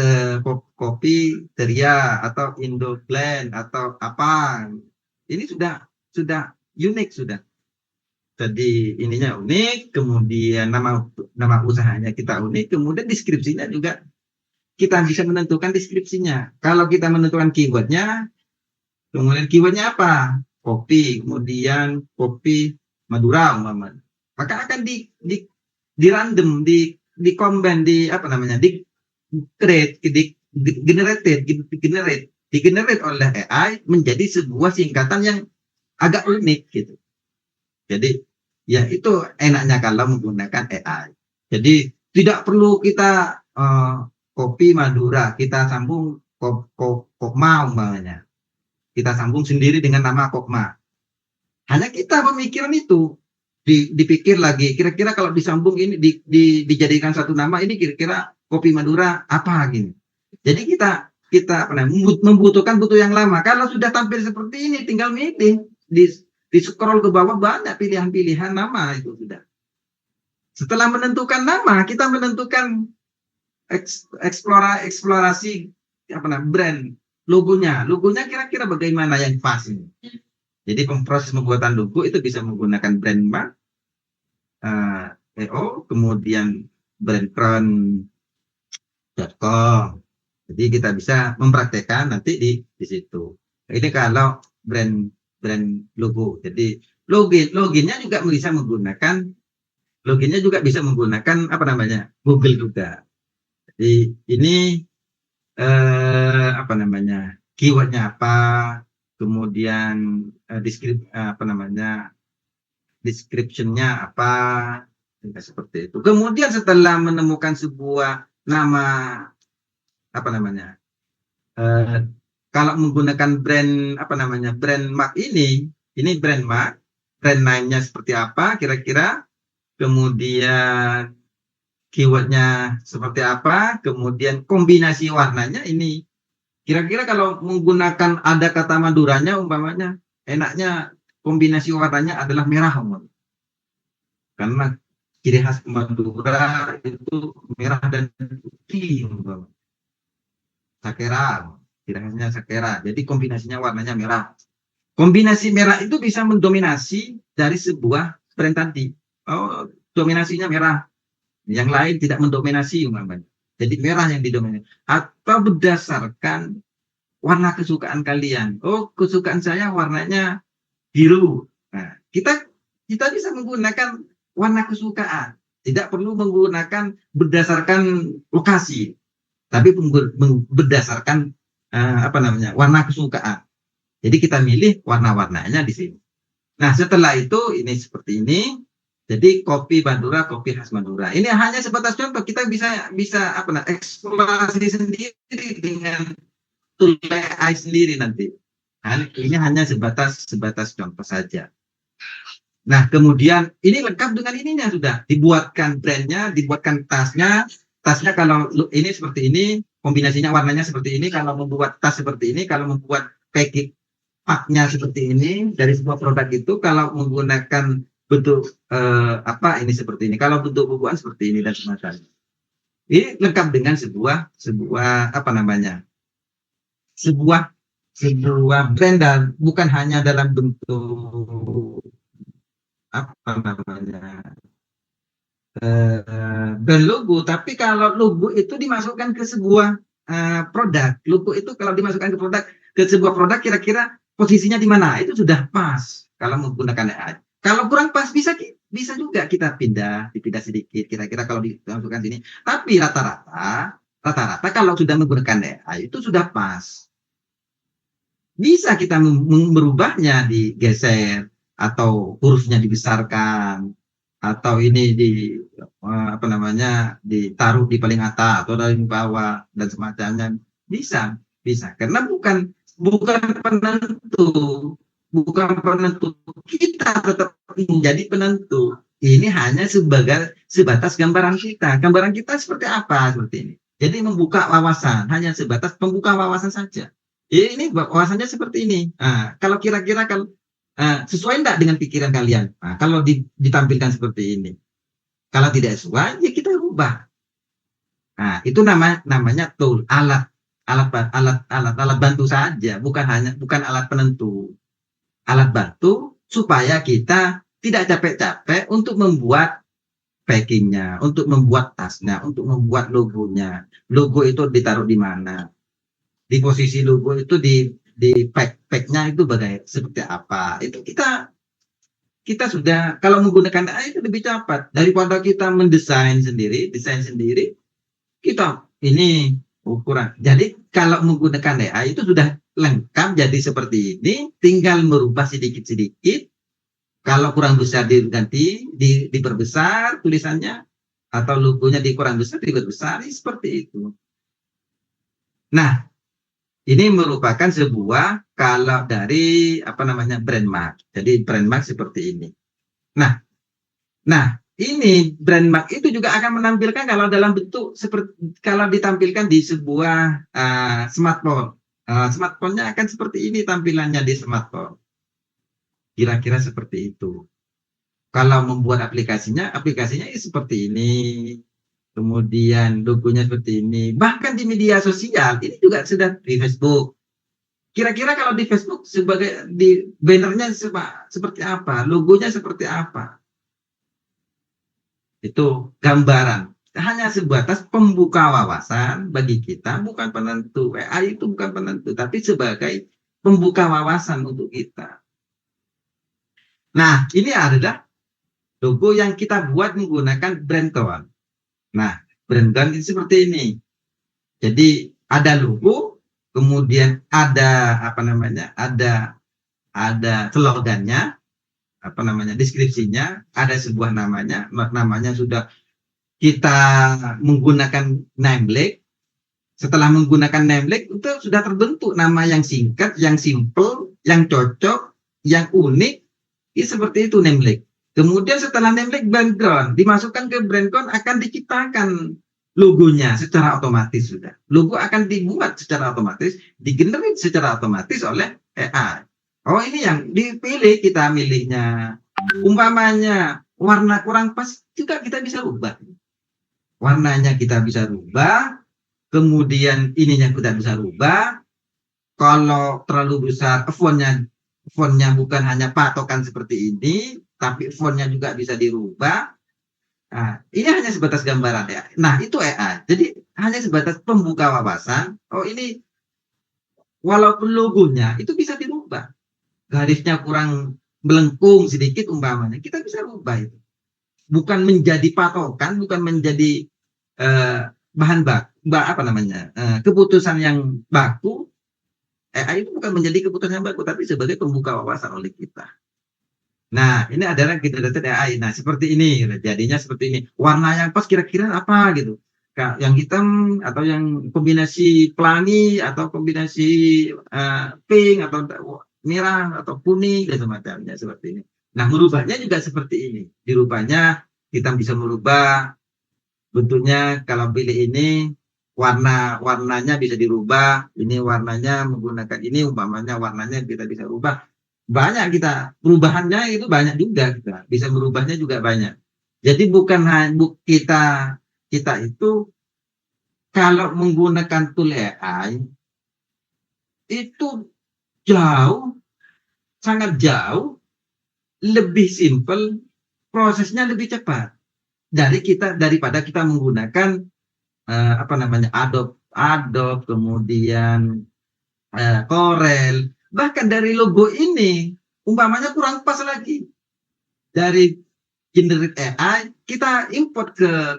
teria atau Indo-Blend atau apa, ini sudah unik sudah. Jadi ininya unik, kemudian nama usahanya kita unik, kemudian deskripsinya juga kita bisa menentukan deskripsinya. Kalau kita menentukan keywordnya, kemudian keywordnya apa? Kopi, kemudian kopi Madura umpamanya. Maka akan di random, di combine, di apa namanya, di create, generate oleh AI menjadi sebuah singkatan yang agak unik gitu. Jadi ya itu enaknya kalau menggunakan AI. Jadi tidak perlu kita kopi Madura, kita sambung Kokma umpamanya. Kita sambung sendiri dengan nama Kokma. Hanya kita pemikiran itu, dipikir lagi, kira-kira kalau disambung ini, dijadikan satu nama ini, kira-kira kopi Madura apa gini. Jadi kita membutuhkan yang lama. Kalau sudah tampil seperti ini, tinggal milih, di scroll ke bawah banyak pilihan-pilihan nama itu sudah. Setelah menentukan nama, kita menentukan eksplorasi apa namanya, brand, logonya kira-kira bagaimana yang pas ini. Jadi proses pembuatan logo itu bisa menggunakan brand mark, kemudian brandcrown.com. Jadi kita bisa mempraktekkan nanti di situ. Ini kalau brand logo. Jadi loginnya juga bisa menggunakan apa namanya, Google juga. Jadi ini apa namanya, keywordnya apa, kemudian description-nya apa, seperti itu. Kemudian setelah menemukan sebuah nama apa namanya, kalau menggunakan brand apa namanya brand mark ini brand mark, brand name-nya seperti apa kira-kira, kemudian keywordnya seperti apa, kemudian kombinasi warnanya ini. Kira-kira kalau menggunakan ada kata Maduranya umpamanya, enaknya kombinasi warnanya adalah merah, karena ciri khas Madura itu merah dan putih, sakera, ciri khasnya sakera. Jadi kombinasinya warnanya merah. Kombinasi merah itu bisa mendominasi dari sebuah brand tadi. Oh, dominasinya merah, yang lain tidak mendominasi umpamanya. Jadi merah yang didominasi. Atau berdasarkan warna kesukaan kalian. Oh, kesukaan saya warnanya biru. Nah, kita kita bisa menggunakan warna kesukaan. Tidak perlu menggunakan berdasarkan lokasi, tapi berdasarkan apa namanya warna kesukaan. Jadi kita milih warna-warnanya di sini. Nah, setelah itu ini seperti ini. Jadi kopi Madura, kopi khas Madura. Ini hanya sebatas contoh. Kita bisa apa namanya eksplorasi sendiri dengan tool AI sendiri nanti. Nah, ini hanya sebatas contoh saja. Nah, kemudian ini lengkap dengan ininya sudah dibuatkan brandnya, dibuatkan tasnya. Tasnya kalau ini seperti ini, kombinasinya warnanya seperti ini. Kalau membuat tas seperti ini, kalau membuat packing paknya seperti ini dari sebuah produk itu, kalau menggunakan bentuk apa ini seperti ini, kalau bentuk bukuan seperti ini dan semacamnya. Ini lengkap dengan sebuah apa namanya sebuah brand dan bukan hanya dalam bentuk apa namanya brand logo, tapi kalau logo itu dimasukkan ke sebuah produk, logo itu kalau dimasukkan ke sebuah produk kira-kira posisinya di mana itu sudah pas kalau menggunakan AI. Kalau kurang pas bisa juga kita dipindah sedikit kira-kira kalau dimasukkan sini. Tapi rata-rata kalau sudah menggunakan AI itu sudah pas. Bisa kita merubahnya, digeser atau hurufnya dibesarkan atau ini apa namanya ditaruh di paling atas atau dari bawah dan semacamnya, bisa karena bukan penentu, kita tetap menjadi penentu. Ini hanya sebatas gambaran kita seperti apa seperti ini. Jadi membuka wawasan, hanya sebatas pembuka wawasan saja. Ini wawasannya seperti ini. Nah, kalau kira-kira kalau sesuai enggak dengan pikiran kalian? Nah, kalau ditampilkan seperti ini. Kalau tidak sesuai, ya kita rubah. Nah, itu namanya tool, alat bantu saja, bukan alat penentu. Alat bantu supaya kita tidak capek-capek untuk membuat packingnya, untuk membuat tasnya, untuk membuat logonya. Logo itu ditaruh di mana? Di posisi logo itu di pack-nya itu seperti apa? Itu kita sudah kalau menggunakan AI itu lebih cepat daripada kita desain sendiri kita ini ukuran. Jadi kalau menggunakan AI itu sudah lengkap jadi seperti ini, tinggal merubah sedikit-sedikit. Kalau kurang besar diganti, diperbesar tulisannya, atau logonya dikurang besar, diperbesar, seperti itu. Nah, ini merupakan sebuah kalau dari apa namanya brand mark. Jadi brand mark seperti ini. Nah, ini brand mark itu juga akan menampilkan kalau dalam bentuk seperti kalau ditampilkan di sebuah smartphone. Smartphone-nya akan seperti ini tampilannya di smartphone. Kira-kira seperti itu. Kalau membuat aplikasinya seperti ini. Kemudian logonya seperti ini. Bahkan di media sosial, ini juga sudah di Facebook. Kira-kira kalau di Facebook sebagai di bannernya seperti apa? Logonya seperti apa? Itu gambaran. Hanya sebatas pembuka wawasan bagi kita, bukan penentu. AI itu bukan penentu, tapi sebagai pembuka wawasan untuk kita. Nah, ini adalah logo yang kita buat menggunakan brand tone. Nah, brand tone ini seperti ini. Jadi ada logo, kemudian ada apa namanya, ada slogannya, apa namanya, deskripsinya, ada sebuah namanya sudah kita menggunakan nameplate, Setelah menggunakan Namelake itu sudah terbentuk nama yang singkat, yang simple, yang cocok, yang unik. Seperti itu Namelake. Kemudian setelah Namelake background dimasukkan ke BrandCon, akan diciptakan logonya secara otomatis sudah. Logo akan dibuat secara otomatis, digenerate secara otomatis oleh AI. Oh, ini yang dipilih, kita milihnya. Umpamanya warna kurang pas juga kita bisa rubah. Warnanya kita bisa rubah, kemudian ininya kita bisa rubah. Kalau terlalu besar fontnya bukan hanya patokan seperti ini, tapi fontnya juga bisa dirubah. Nah, ini hanya sebatas gambaran ya. Nah, itu AI. Jadi hanya sebatas pembuka wawasan. Oh, ini walaupun logonya itu bisa dirubah. Garisnya kurang melengkung sedikit umpamanya, kita bisa rubah itu. Bukan menjadi patokan, bukan menjadi bahan apa namanya, keputusan yang baku. AI itu bukan menjadi keputusan yang baku, tapi sebagai pembuka wawasan oleh kita. Nah, ini adalah generated AI. Nah, seperti ini, jadinya seperti ini. Warna yang pas kira-kira apa gitu. Yang hitam atau yang kombinasi pelangi atau kombinasi pink atau merah atau kuning dan semacamnya seperti ini. Nah, merubahnya juga seperti ini. Dirubahnya kita bisa merubah bentuknya. Kalau pilih ini, warnanya bisa dirubah. Ini warnanya menggunakan ini, umpamanya warnanya kita bisa rubah. Banyak kita perubahannya itu banyak juga, kita bisa merubahnya juga banyak. Jadi bukan hanya kita itu kalau menggunakan tool AI itu jauh, sangat jauh lebih simple, prosesnya lebih cepat daripada kita menggunakan apa namanya, Adobe, kemudian Corel. Bahkan dari logo ini umpamanya kurang pas lagi, dari generate AI kita import ke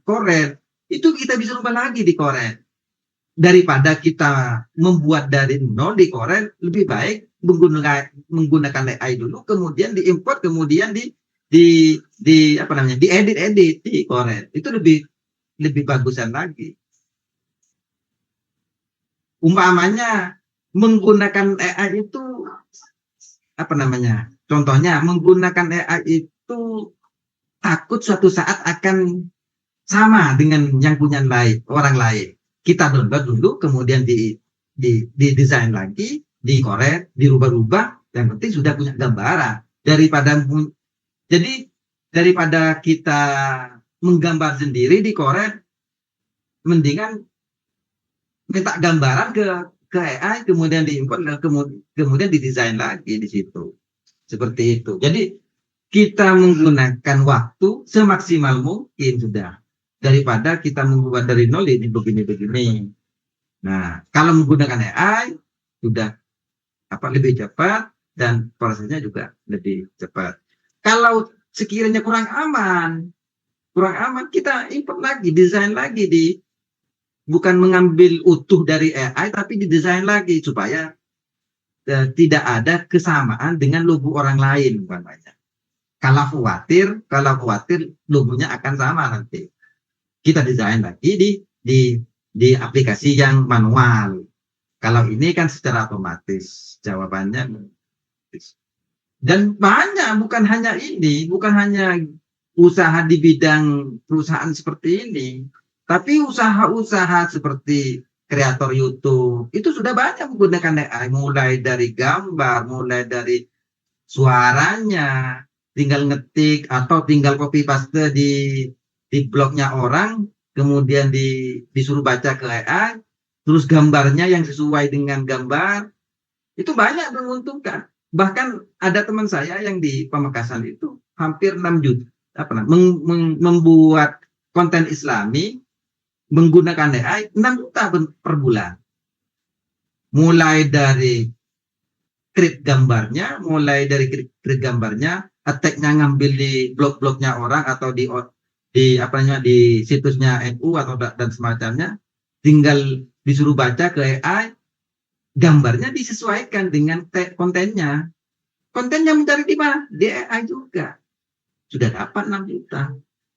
Corel, itu kita bisa rubah lagi di Corel. Daripada kita membuat dari nol di Corel, lebih baik menggunakan AI dulu, kemudian diimport, kemudian apa namanya, diedit di Corel. Itu lebih bagusan lagi. Umpamanya menggunakan AI itu apa namanya? Contohnya menggunakan AI itu takut suatu saat akan sama dengan yang punya orang lain. Kita download dulu, kemudian di desain lagi, dikorek, dirubah-rubah, yang penting sudah punya gambaran. Daripada kita menggambar sendiri dikorek, mendingan minta gambaran ke AI, kemudian diimport, kemudian didesain lagi di situ. Seperti itu. Jadi kita menggunakan waktu semaksimal mungkin sudah, daripada kita membuat dari nol ini begini. Nah, kalau menggunakan AI sudah lebih cepat dan prosesnya juga lebih cepat. Kalau sekiranya kurang aman, kita import lagi, desain lagi, bukan mengambil utuh dari AI, tapi didesain lagi supaya tidak ada kesamaan dengan logo orang lain umpamanya. Kalau khawatir logonya akan sama nanti, kita desain lagi di aplikasi yang manual. Kalau ini kan secara otomatis jawabannya. Dan banyak, bukan hanya usaha di bidang perusahaan seperti ini, tapi usaha-usaha seperti kreator YouTube itu sudah banyak menggunakan AI, mulai dari gambar, mulai dari suaranya, tinggal ngetik atau tinggal copy paste di blognya orang, kemudian disuruh baca ke AI, terus gambarnya yang sesuai dengan gambar, itu banyak menguntungkan. Bahkan ada teman saya yang di Pamekasan itu hampir 6 juta membuat konten Islami menggunakan AI 6 juta per bulan. Mulai dari create gambarnya, attack-nya ngambil di blog-blognya orang atau di situsnya NU atau dan semacamnya, tinggal disuruh baca ke AI, gambarnya disesuaikan dengan kontennya. Kontennya mencari di mana? Di AI juga. Sudah dapat 6 juta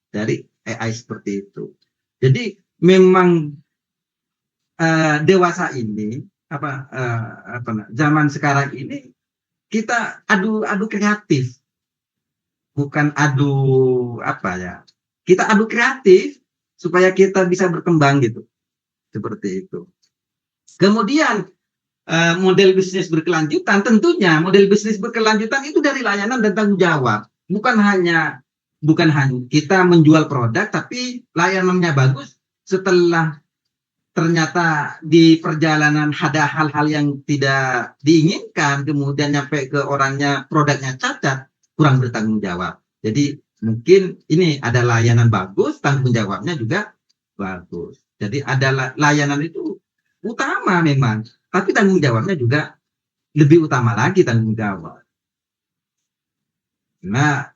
dari AI seperti itu. Jadi memang dewasa ini zaman sekarang ini kita adu kreatif, bukan adu apa ya. Kita adu kreatif supaya kita bisa berkembang gitu. Seperti itu. Kemudian model bisnis berkelanjutan, tentunya model bisnis berkelanjutan itu dari layanan dan tanggung jawab. Bukan hanya kita menjual produk, tapi layanannya bagus. Setelah ternyata di perjalanan ada hal-hal yang tidak diinginkan, kemudian nyampe ke orangnya produknya cacat, kurang bertanggung jawab. Jadi mungkin ini ada layanan bagus, tanggung jawabnya juga bagus. Jadi ada layanan itu utama memang, tapi tanggung jawabnya juga lebih utama lagi tanggung jawab. Nah,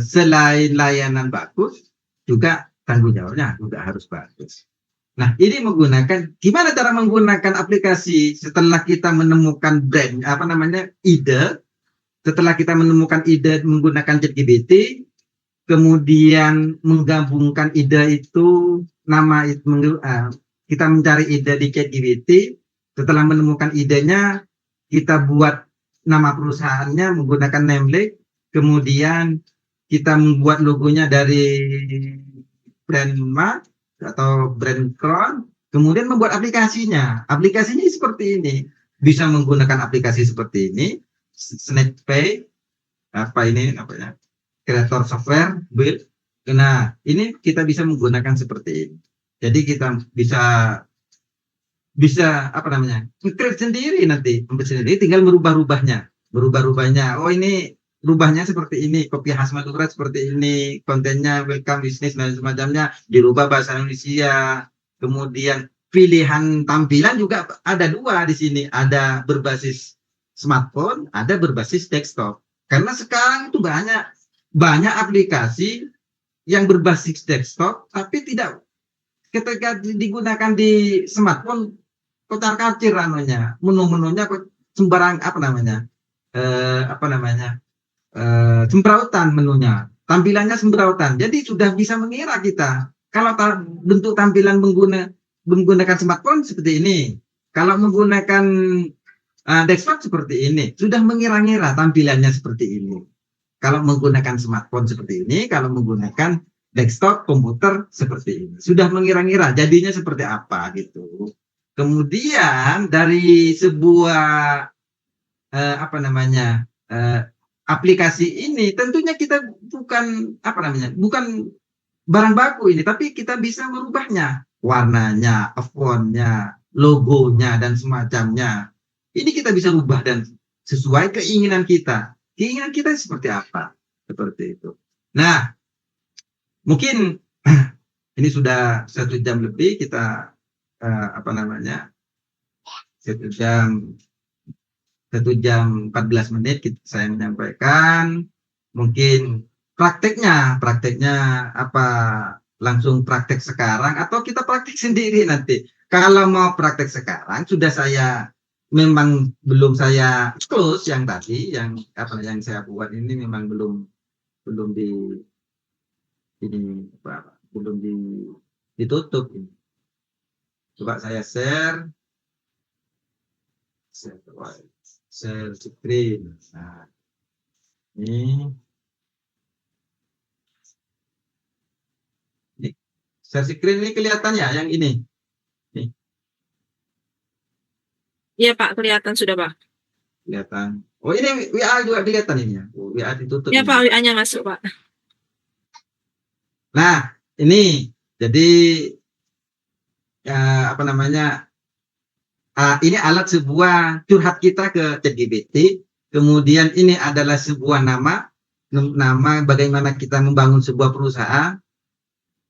selain layanan bagus, juga tanggung jawabnya juga harus bagus. Nah, ini gimana cara menggunakan aplikasi setelah kita menemukan ide, setelah kita menemukan ide menggunakan ChatGPT, kemudian menggabungkan ide itu, kita mencari ide di ChatGPT, setelah menemukan idenya, kita buat nama perusahaannya menggunakan Namely, kemudian kita membuat logonya dari brand mark atau brand crown, kemudian membuat aplikasinya. Aplikasinya seperti ini. Bisa menggunakan aplikasi seperti ini, SnakePay, Creator Software, Build. Nah, ini kita bisa menggunakan seperti ini. Jadi kita bisa create sendiri nanti, tinggal merubah-rubahnya. Oh, ini rubahnya seperti ini, kopi khas Madura seperti ini, kontennya welcome business dan semacamnya, dirubah bahasa Indonesia. Kemudian pilihan tampilan juga ada dua di sini, ada berbasis smartphone, ada berbasis desktop. Karena sekarang itu banyak aplikasi yang berbasis desktop, tapi tidak, ketika digunakan di smartphone kocar-kacir menu-menunya sembarang semprautan menunya, tampilannya semprautan. Jadi sudah bisa mengira kita kalau bentuk tampilan menggunakan smartphone seperti ini, kalau menggunakan desktop seperti ini, sudah mengira-ngira tampilannya seperti ini. Kalau menggunakan smartphone seperti ini, kalau menggunakan desktop komputer seperti ini, sudah mengira-ngira jadinya seperti apa gitu. Kemudian dari sebuah aplikasi ini, tentunya kita bukan barang baku ini, tapi kita bisa merubahnya, warnanya, fontnya, logonya dan semacamnya. Ini kita bisa rubah dan sesuai keinginan kita. Keinginan kita seperti apa? Seperti itu. Nah, mungkin ini sudah 1 jam lebih kita 1 jam 14 menit saya menyampaikan. Mungkin prakteknya apa, langsung praktek sekarang atau kita praktek sendiri nanti. Kalau mau praktek sekarang, belum saya close yang tadi, yang saya buat ini memang belum ditutup. Coba saya share screen. Nah, ini share screen ini kelihatan ya, yang ini. Iya Pak, kelihatan sudah Pak. Kelihatan. Oh, ini WA juga kelihatan ini ya. WA ditutup. Iya Pak, WA-nya masuk Pak. Nah, ini jadi ini alat sebuah curhat kita ke ChatGPT. Kemudian ini adalah sebuah nama bagaimana kita membangun sebuah perusahaan.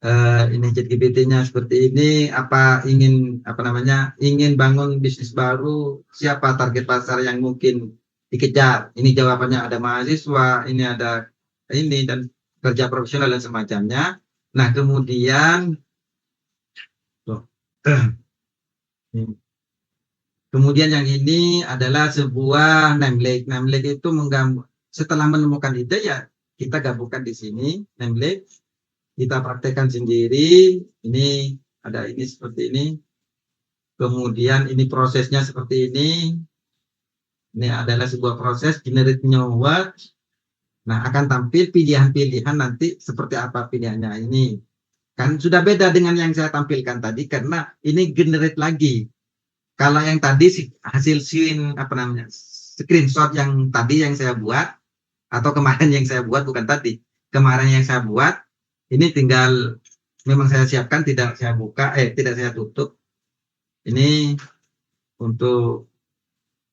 Ini ChatGPT-nya seperti ini, ingin bangun bisnis baru, siapa target pasar yang mungkin dikejar. Ini jawabannya, ada mahasiswa, ini ada ini, dan kerja profesional dan semacamnya. Nah, kemudian yang ini adalah sebuah Namely. Namely itu setelah menemukan ide, ya kita gabungkan di sini, template, kita praktekkan sendiri. Ini ada ini seperti ini. Kemudian ini prosesnya seperti ini. Ini adalah sebuah proses generate new word. Nah, akan tampil pilihan-pilihan nanti seperti apa pilihannya ini. Kan sudah beda dengan yang saya tampilkan tadi karena ini generate lagi. Kalau yang tadi hasil screenshot yang tadi yang saya buat atau kemarin yang saya buat, bukan tadi, kemarin yang saya buat, ini tinggal memang saya siapkan, tidak saya buka, tidak saya tutup. Ini untuk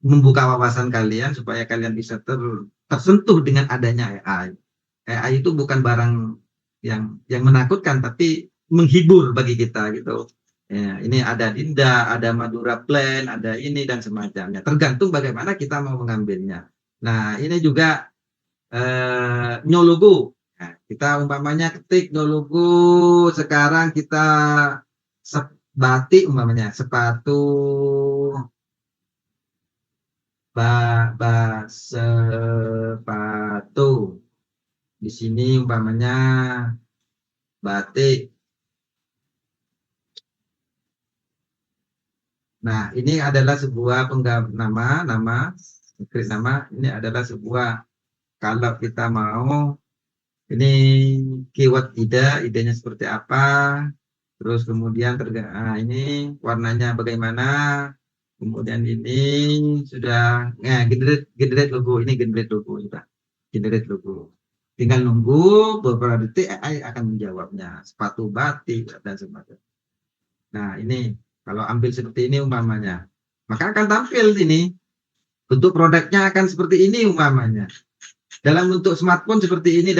membuka wawasan kalian supaya kalian bisa tersentuh dengan adanya AI. AI itu bukan barang yang menakutkan, tapi menghibur bagi kita gitu. Ya, ini ada Dinda, ada Madura Plan, ada ini dan semacamnya. Tergantung bagaimana kita mau mengambilnya. Nah, ini juga Nyologo. Nah, kita umpamanya ketik Nyologo, sekarang kita batik umpamanya, sepatu sepatu. Di sini umpamanya batik. Nah, ini adalah sebuah nama, ini adalah sebuah, kalau kita mau, ini keyword idenya seperti apa, terus kemudian ini warnanya bagaimana, kemudian ini sudah, generate logo, ini generate logo, sudah generate logo. Tinggal nunggu beberapa detik AI akan menjawabnya, sepatu batik dan sebagainya. Nah, ini kalau ambil seperti ini umpamanya, maka akan tampil ini. Bentuk produknya akan seperti ini umpamanya. Dalam bentuk smartphone seperti ini,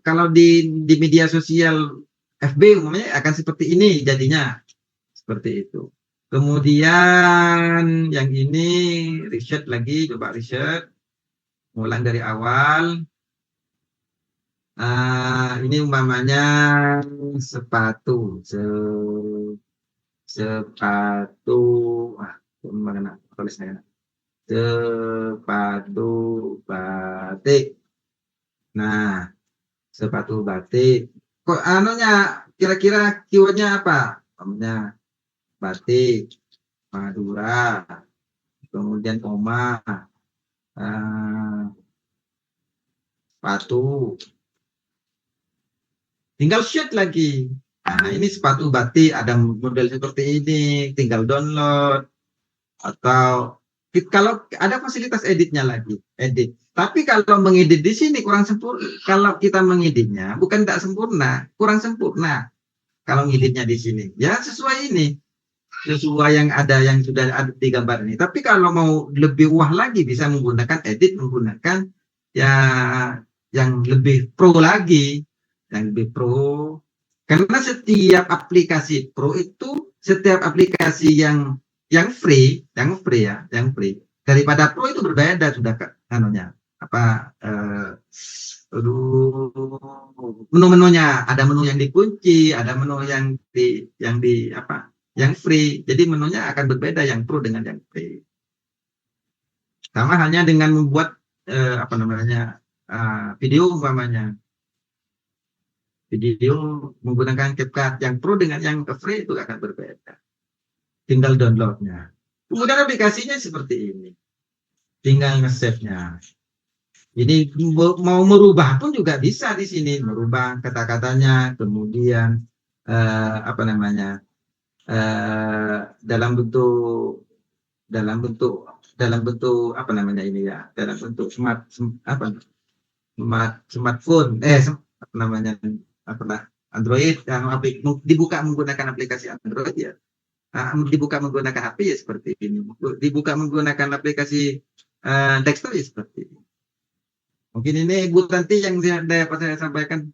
kalau di media sosial FB umpamanya akan seperti ini jadinya. Seperti itu. Kemudian yang ini riset lagi, coba riset. Ulang dari awal. Ini umpamanya sepatu. Sepatu, mana tulisnya? Sepatu batik. Nah, sepatu batik. Kok anunya kira-kira keywordnya apa? Namanya batik, Madura, kemudian koma, sepatu. Tinggal shoot lagi. Nah, ini sepatu batik, ada model seperti ini, tinggal download. Atau kalau ada fasilitas editnya lagi, edit. Tapi kalau mengedit di sini kurang sempurna. Kalau kita mengeditnya bukan tidak sempurna, kurang sempurna. Kalau ngeditnya di sini, ya sesuai ini, sesuai yang ada, yang sudah ada di gambar ini. Tapi kalau mau lebih wah lagi, bisa menggunakan edit, menggunakan ya yang lebih pro lagi, yang lebih pro. Karena setiap aplikasi pro itu, setiap aplikasi yang free ya, yang free daripada pro itu berbeda sudah anunya apa menu-menunya, ada menu yang dikunci, ada menu yang di apa, yang free. Jadi menunya akan berbeda yang pro dengan yang free. Sama halnya dengan membuat apa namanya video umpamanya. Video menggunakan CapCut yang pro dengan yang free itu akan berbeda. Tinggal downloadnya. Kemudian aplikasinya seperti ini. Tinggal nge-save-nya. Ini mau merubah pun juga bisa di sini, merubah kata-katanya, kemudian apa namanya dalam bentuk apa namanya ini ya, dalam bentuk smartphone, apa namanya, Android yang dibuka menggunakan aplikasi Android ya. Dibuka menggunakan HP ya seperti ini. Dibuka menggunakan aplikasi desktop ya seperti ini. Mungkin ini Bu Tanti yang dapat saya sampaikan.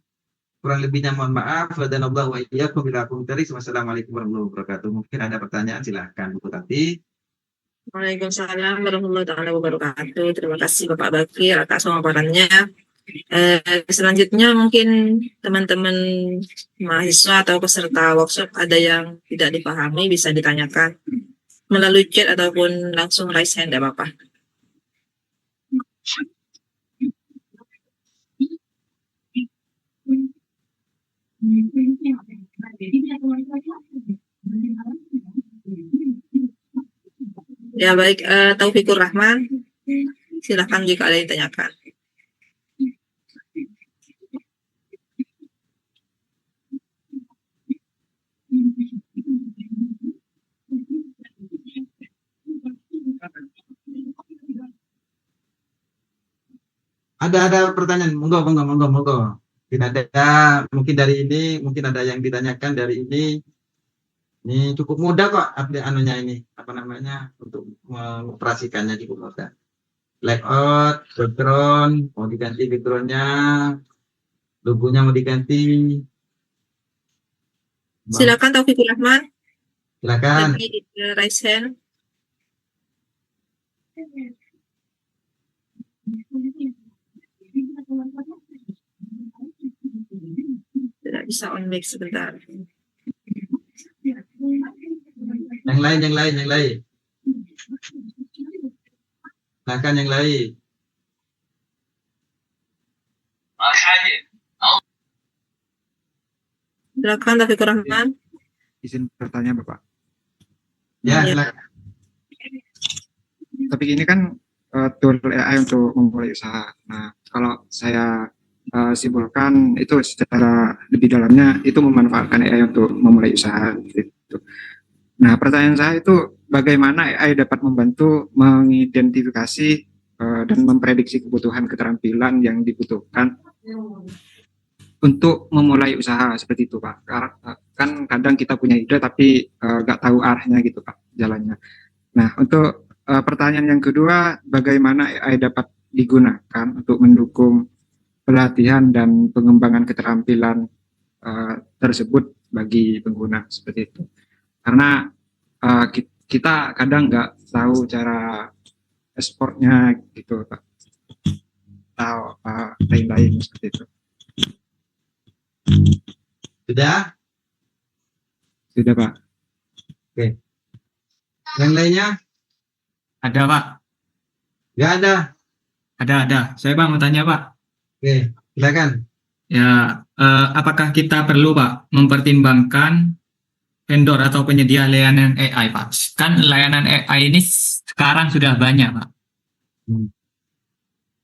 Kurang lebihnya mohon maaf. Wassalamualaikum warahmatullahi wabarakatuh. Mungkin ada pertanyaan, silahkan Bu Tanti. Waalaikumsalam warahmatullahi wabarakatuh. Terima kasih Bapak Bakir atas pemaparannya. Selanjutnya mungkin teman-teman mahasiswa atau peserta workshop ada yang tidak dipahami bisa ditanyakan melalui chat ataupun langsung raise hand, tidak apa-apa. Ya baik, Taufikur Rahman, silahkan jika ada yang ditanyakan. Ada pertanyaan, monggo. Tidak ada, mungkin dari ini, mungkin ada yang ditanyakan dari ini. Ini cukup mudah kok, anunya ini, apa namanya, untuk mengoperasikannya cukup mudah. Layout, background, mau diganti backgroundnya, logonya mau diganti. Silakan Taufikur Rahman, Silakan. tadi raise hand. Tidak bisa on mic sebentar. Yang lain. Silakan yang lain. Silakan Taufikur Rahman. Izin bertanya Bapak. Ya, Ya. silakan. Tapi ini kan tool AI untuk memulai usaha. Nah, kalau saya simpulkan itu secara lebih dalamnya itu memanfaatkan AI untuk memulai usaha gitu. Nah, pertanyaan saya itu bagaimana AI dapat membantu mengidentifikasi dan memprediksi kebutuhan keterampilan yang dibutuhkan untuk memulai usaha seperti itu, Pak. Kan kadang kita punya ide tapi nggak tahu arahnya gitu, Pak, jalannya. Nah, untuk pertanyaan yang kedua, bagaimana AI dapat digunakan untuk mendukung pelatihan dan pengembangan keterampilan tersebut bagi pengguna seperti itu. Karena kita kadang nggak tahu cara ekspornya gitu, Pak. Atau lain-lain seperti itu. Sudah? Sudah, Pak. Oke. Yang lainnya? Ada Pak, Nggak ada. ada. Saya Pak mau tanya Pak. Oke, silakan. Ya, apakah kita perlu Pak mempertimbangkan vendor atau penyedia layanan AI Pak? Kan layanan AI ini sekarang sudah banyak Pak.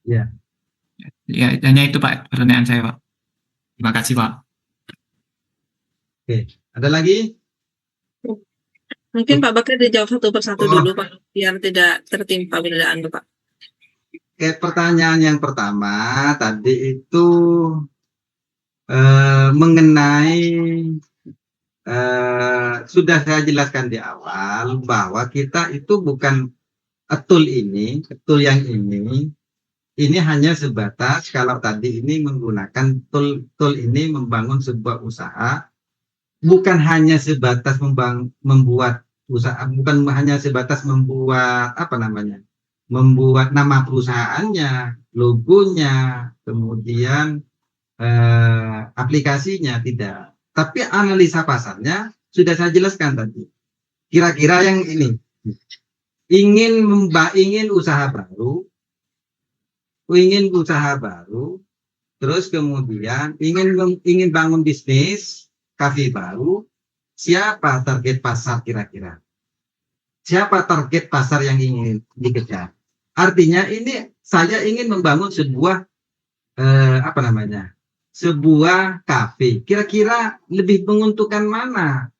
Ya. Ya, hanya itu Pak pertanyaan saya Pak. Terima kasih Pak. Oke, ada lagi? Mungkin Pak Bakar dijawab satu persatu dulu Pak, biar tidak tertimpa perbedaan Pak. Oke, pertanyaan yang pertama tadi itu mengenai sudah saya jelaskan di awal bahwa kita itu bukan tool yang ini hanya sebatas kalau tadi ini menggunakan tool ini membangun sebuah usaha, bukan hanya sebatas membuat usaha, bukan hanya sebatas membuat membuat nama perusahaannya, logonya, kemudian aplikasinya, tidak. Tapi analisa pasarnya sudah saya jelaskan tadi. Kira-kira yang ini ingin usaha baru, terus kemudian ingin bangun bisnis kafe baru, siapa target pasar kira-kira? Siapa target pasar yang ingin dikejar? Artinya ini saya ingin membangun sebuah sebuah kafe. Kira-kira lebih menguntungkan mana?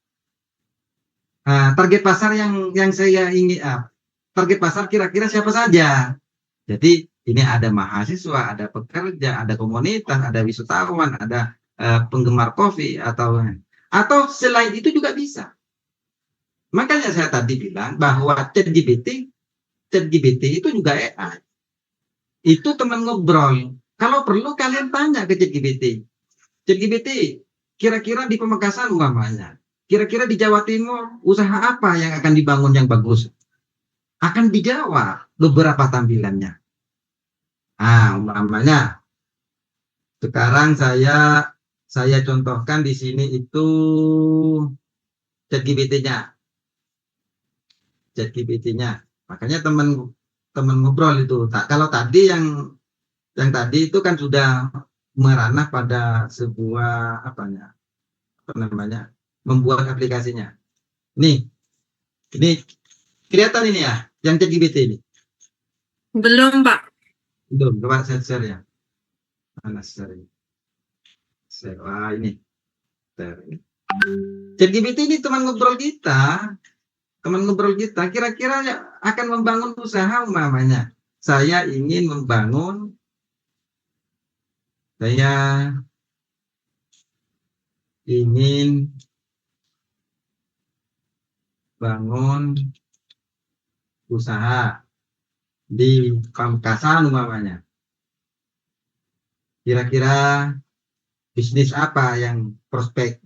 Target pasar yang saya ingin target pasar kira-kira siapa saja? Jadi ini ada mahasiswa, ada pekerja, ada komunitas, ada wisatawan, ada penggemar kopi atau selain itu juga bisa. Makanya saya tadi bilang bahwa ChatGPT itu juga AI. Itu teman ngobrol. Kalau perlu kalian tanya ke ChatGPT, kira-kira di Pamekasan umpamanya, kira-kira di Jawa Timur usaha apa yang akan dibangun yang bagus? Akan dijawab beberapa tampilannya. Umpamanya sekarang saya contohkan di sini itu ChatGPT-nya. Makanya teman ngobrol itu. Kalau tadi yang tadi itu kan sudah meranah pada sebuah membuat aplikasinya. Nih, ini kelihatan ini ya, yang ChatGPT ini. Belum, Pak. Belum, coba saya share ya. Mana share? Wah, ini. ChatGPT ini teman ngobrol kita. Kira-kira akan membangun usaha umpamanya. Saya ingin membangun usaha di Pamekasan umpamanya. Kira-kira bisnis apa yang prospek?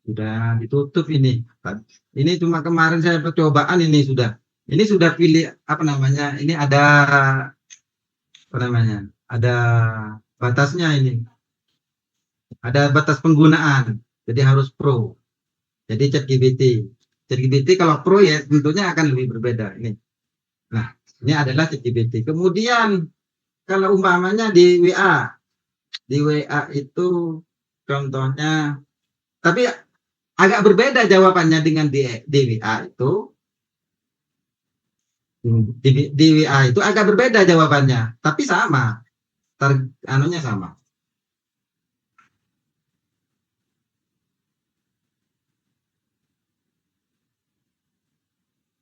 Sudah ditutup ini. Ini cuma kemarin saya percobaan, ini sudah pilih ini ada ada batasnya ini. Ada batas penggunaan. Jadi harus pro. Jadi ChatGPT kalau pro ya tentunya akan lebih berbeda ini. Nah, ini adalah ChatGPT. Kemudian kalau umpamanya di WA itu contohnya, tapi agak berbeda jawabannya dengan di WA itu. Di WA itu agak berbeda jawabannya, tapi sama. Anunya sama.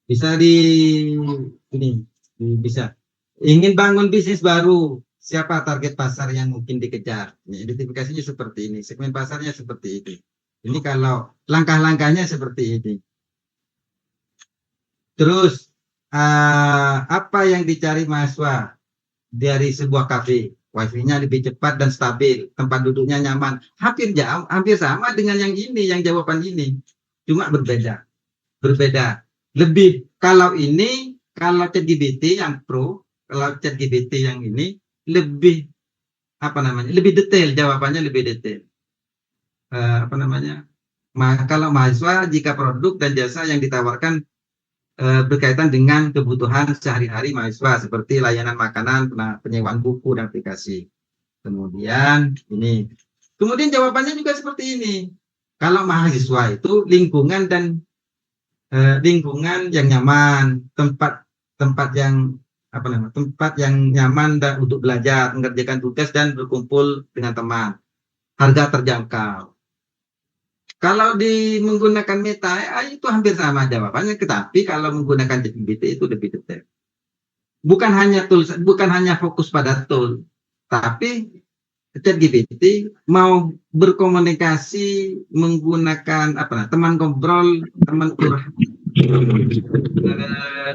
Bisa bisa. Ingin bangun bisnis baru, siapa target pasar yang mungkin dikejar? Identifikasinya seperti ini, segmen pasarnya seperti ini. Ini kalau langkah-langkahnya seperti ini. Terus apa yang dicari mahasiswa dari sebuah kafe? Wifi-nya lebih cepat dan stabil, tempat duduknya nyaman. Hampir sama dengan yang ini, yang jawaban ini. Cuma berbeda. Lebih kalau ChatGPT yang pro, kalau ChatGPT yang ini lebih lebih detail, jawabannya lebih detail. Kalau mahasiswa, jika produk dan jasa yang ditawarkan berkaitan dengan kebutuhan sehari-hari mahasiswa seperti layanan makanan, penyewaan buku dan aplikasi. Kemudian jawabannya juga seperti ini. Kalau mahasiswa itu lingkungan yang nyaman, tempat yang nyaman dan untuk belajar, mengerjakan tugas dan berkumpul dengan teman. Harga terjangkau. Kalau menggunakan Meta AI itu hampir sama jawabannya, tetapi kalau menggunakan ChatGPT itu lebih detail. Bukan hanya fokus pada tool, tapi ChatGPT mau berkomunikasi menggunakan teman ngobrol,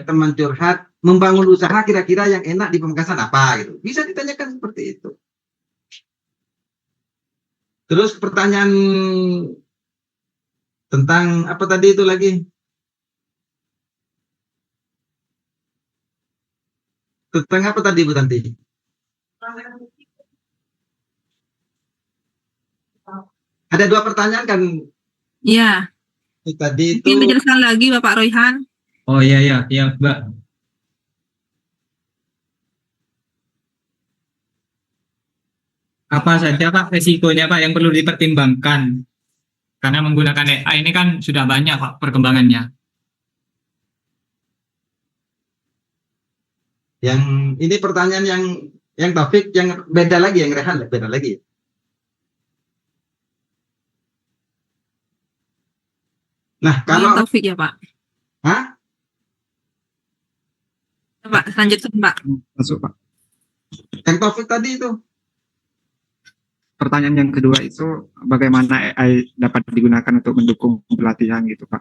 teman curhat, membangun usaha kira-kira yang enak di Pamekasan apa gitu. Bisa ditanyakan seperti itu. Terus pertanyaan tentang apa tadi itu lagi? Tentang apa tadi Bu Tanti? Ada 2 pertanyaan kan? Iya. Tadi itu. Mungkin dijelaskan lagi Bapak Royhan. Oh iya, Mbak. Apa saja Pak resikonya Pak yang perlu dipertimbangkan? Karena menggunakan AI ini kan sudah banyak Pak perkembangannya. Yang ini pertanyaan yang Taufik yang beda lagi, yang Rehan beda lagi. Nah, kalau Taufik ya Pak. Hah? Pak, lanjutkan Pak. Masuk Pak. Yang Taufik tadi itu. Pertanyaan yang kedua itu bagaimana AI dapat digunakan untuk mendukung pelatihan gitu Pak,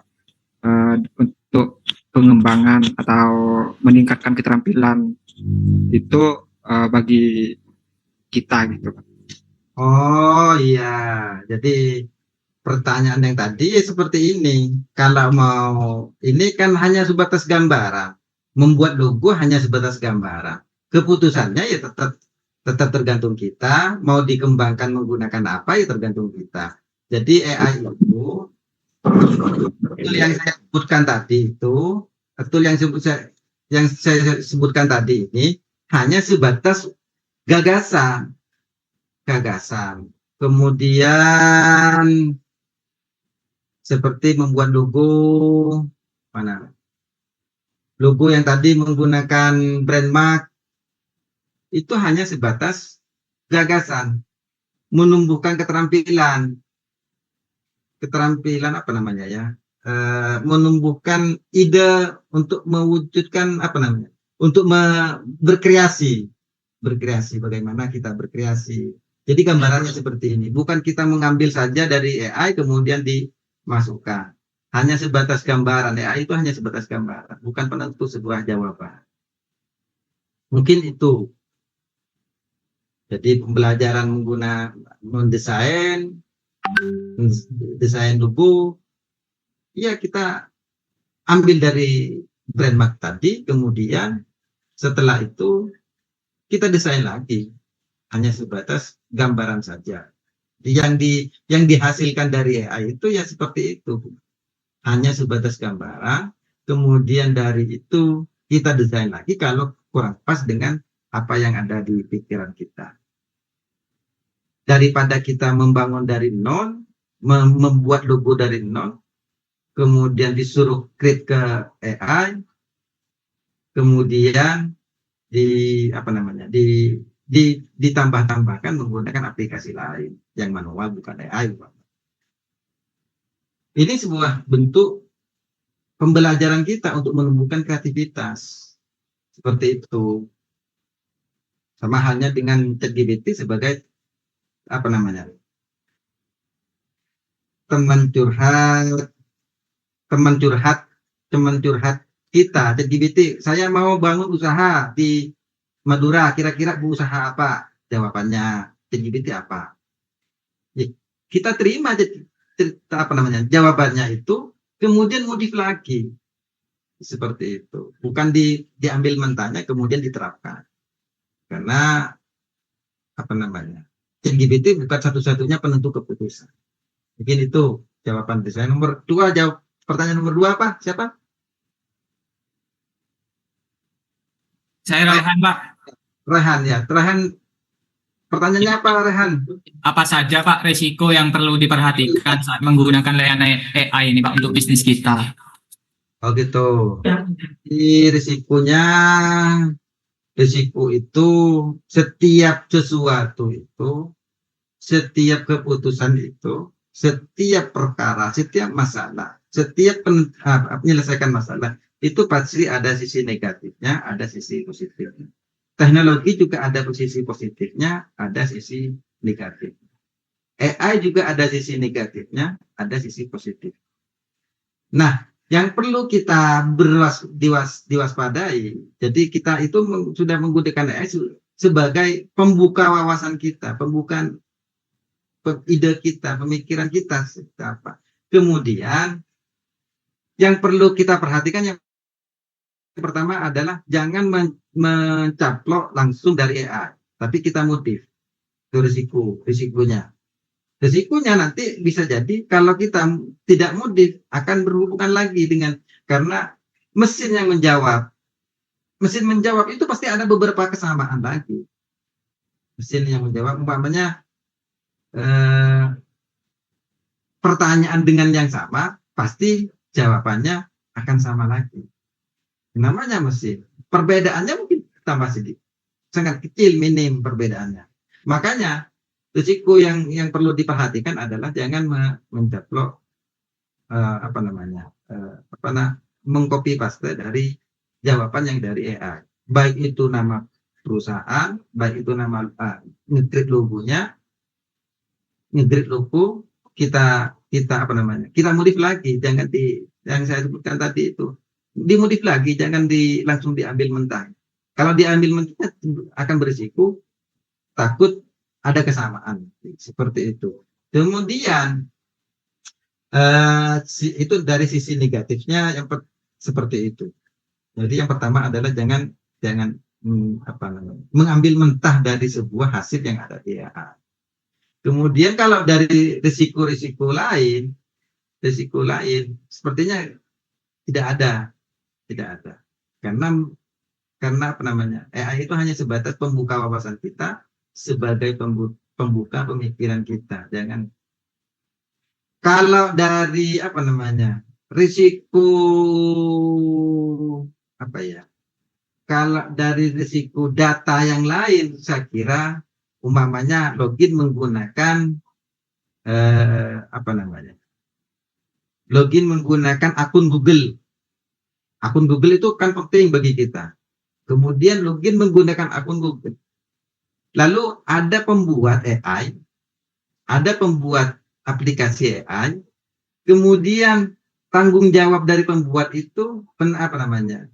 untuk pengembangan atau meningkatkan keterampilan itu bagi kita gitu Pak. Oh iya, jadi pertanyaan yang tadi seperti ini. Kalau mau ini kan hanya sebatas gambaran, membuat logo hanya sebatas gambaran. Keputusannya ya tetap tergantung kita, mau dikembangkan menggunakan apa ya tergantung kita. Jadi AI itu yang saya sebutkan tadi itu, tool yang yang saya sebutkan tadi ini hanya sebatas gagasan. Kemudian seperti membuat logo, mana? Logo yang tadi menggunakan brand mark itu hanya sebatas gagasan, menumbuhkan keterampilan apa namanya ya, menumbuhkan ide untuk mewujudkan apa namanya, untuk berkreasi, bagaimana kita berkreasi. Jadi gambarannya seperti ini, bukan kita mengambil saja dari AI kemudian dimasukkan. Hanya sebatas gambaran, AI itu hanya sebatas gambaran, bukan penentu sebuah jawaban. Mungkin itu. Jadi pembelajaran mendesain logo, ya kita ambil dari brand mark tadi, kemudian setelah itu kita desain lagi, hanya sebatas gambaran saja. Yang dihasilkan dari AI itu ya seperti itu, hanya sebatas gambaran, kemudian dari itu kita desain lagi kalau kurang pas dengan apa yang ada di pikiran kita. Daripada kita membangun dari nol, membuat logo dari nol, kemudian disuruh create ke AI, kemudian ditambah-tambahkan menggunakan aplikasi lain yang manual, bukan AI. Ini sebuah bentuk pembelajaran kita untuk menumbuhkan kreativitas seperti itu. Sama halnya dengan ChatGPT sebagai apa namanya, teman curhat kita. ChatGPT, saya mau bangun usaha di Madura, kira-kira usaha apa? Jawabannya ChatGPT apa? Kita terima apa namanya, jawabannya itu, kemudian modif lagi seperti itu. Bukan diambil mentahnya kemudian diterapkan. Karena apa namanya, ChatGPT bukan satu-satunya penentu keputusan. Mungkin itu jawaban saya. Nomor 2, jawab pertanyaan nomor 2 apa? Siapa? Saya Rehan, Pak. Rehan ya. Rehan, pertanyaannya apa, Rehan? Apa saja Pak resiko yang perlu diperhatikan saat menggunakan layanan AI ini Pak untuk bisnis kita? Oh gitu. Di risiko itu setiap sesuatu itu, setiap keputusan itu, setiap perkara, setiap masalah, setiap menyelesaikan masalah itu pasti ada sisi negatifnya, ada sisi positifnya. Teknologi juga ada sisi positifnya, ada sisi negatifnya. AI juga ada sisi negatifnya, ada sisi positif. Nah, yang perlu kita diwaspadai, jadi kita itu sudah menggunakan AI sebagai pembuka wawasan kita, pembukaan ide kita, pemikiran kita, apa. Kemudian yang perlu kita perhatikan yang pertama adalah jangan mencaplok langsung dari AI, tapi kita modif. Itu risikonya. Risikonya nanti bisa jadi kalau kita tidak modif akan berhubungan lagi dengan, karena mesin menjawab itu pasti ada beberapa kesamaan lagi. Mesin yang menjawab umpamanya pertanyaan dengan yang sama, pasti jawabannya akan sama lagi. Namanya mesin. Perbedaannya mungkin tambah sedikit. Sangat kecil, minim perbedaannya. Makanya risiko yang perlu diperhatikan adalah jangan mencaplok mengcopy paste dari jawaban yang dari AI. Baik itu nama perusahaan, baik itu nama nge-create logonya, nge-create logo, kita modif lagi, jangan yang saya sebutkan tadi itu dimodif lagi, jangan langsung diambil mentah. Kalau diambil mentah akan berisiko takut ada kesamaan seperti itu. Kemudian itu dari sisi negatifnya yang seperti itu. Jadi yang pertama adalah jangan mengambil mentah dari sebuah hasil yang ada di AI. Kemudian kalau dari risiko risiko lain sepertinya tidak ada. karena apa namanya, AI itu hanya sebatas pembuka wawasan kita sebagai pembuka pemikiran kita. Jangan, kalau dari apa namanya, risiko apa ya, kalau dari risiko data yang lain, saya kira umpamanya login menggunakan apa namanya, login menggunakan akun Google. Akun Google itu kan penting bagi kita. Kemudian login menggunakan akun Google. Lalu ada pembuat AI, ada pembuat aplikasi AI, kemudian tanggung jawab dari pembuat itu apa namanya,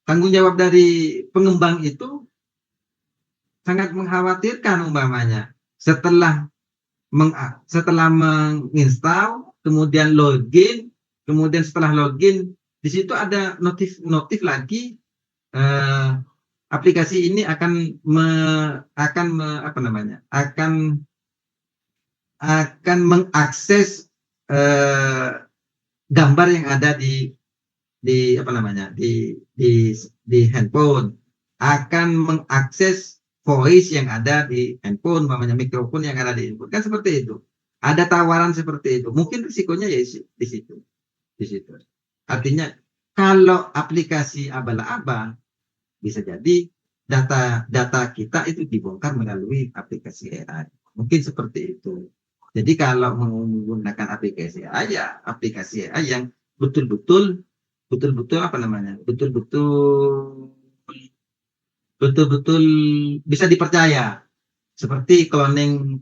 tanggung jawab dari pengembang itu sangat mengkhawatirkan. Umpamanya setelah menginstal, kemudian login, kemudian setelah login di situ ada notif lagi, aplikasi ini akan mengakses gambar yang ada di handphone, akan mengakses voice yang ada di handphone, namanya mikrofon yang ada di handphone, kan seperti itu. Ada tawaran seperti itu. Mungkin risikonya ya di situ. Artinya kalau aplikasi abal-abal, bisa jadi data kita itu dibongkar melalui aplikasi AI. Mungkin seperti itu. Jadi kalau menggunakan aplikasi AI, ya aplikasi AI yang betul-betul apa namanya, betul-betul bisa dipercaya, seperti cloning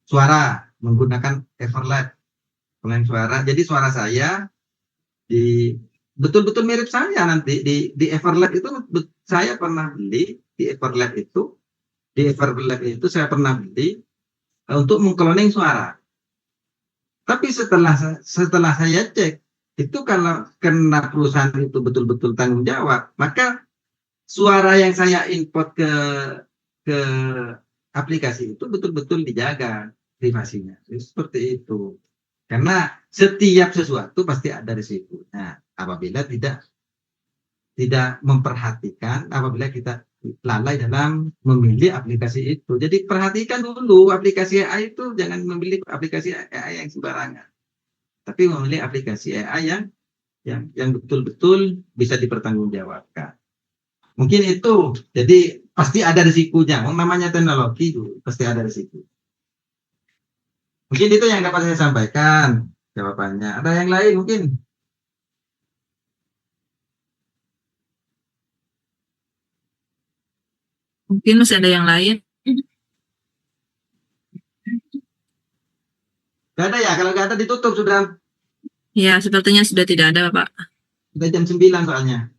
suara menggunakan Everlab, cloning suara. Jadi suara saya betul-betul mirip saya nanti di Everlab itu. Saya pernah beli di Everlab itu, saya pernah beli untuk mengcloning suara. Tapi setelah saya cek, itu kalau karena perusahaan itu betul-betul tanggung jawab, maka suara yang saya input ke aplikasi itu betul-betul dijaga privasinya. Seperti itu. Karena setiap sesuatu pasti ada risikonya. Apabila tidak memperhatikan, apabila kita lalai dalam memilih aplikasi itu. Jadi perhatikan dulu aplikasi AI itu, jangan memilih aplikasi AI yang sembarangan. Tapi memilih aplikasi AI yang betul-betul bisa dipertanggungjawabkan. Mungkin itu. Jadi pasti ada risikonya. Namanya teknologi itu pasti ada risiko. Mungkin itu yang dapat saya sampaikan jawabannya. Ada yang lain mungkin? Mungkin masih ada yang lain. Gak ada ya? Kalau gak ada ditutup sudah. Ya, sepertinya sudah tidak ada, Bapak. Sudah jam 9 soalnya.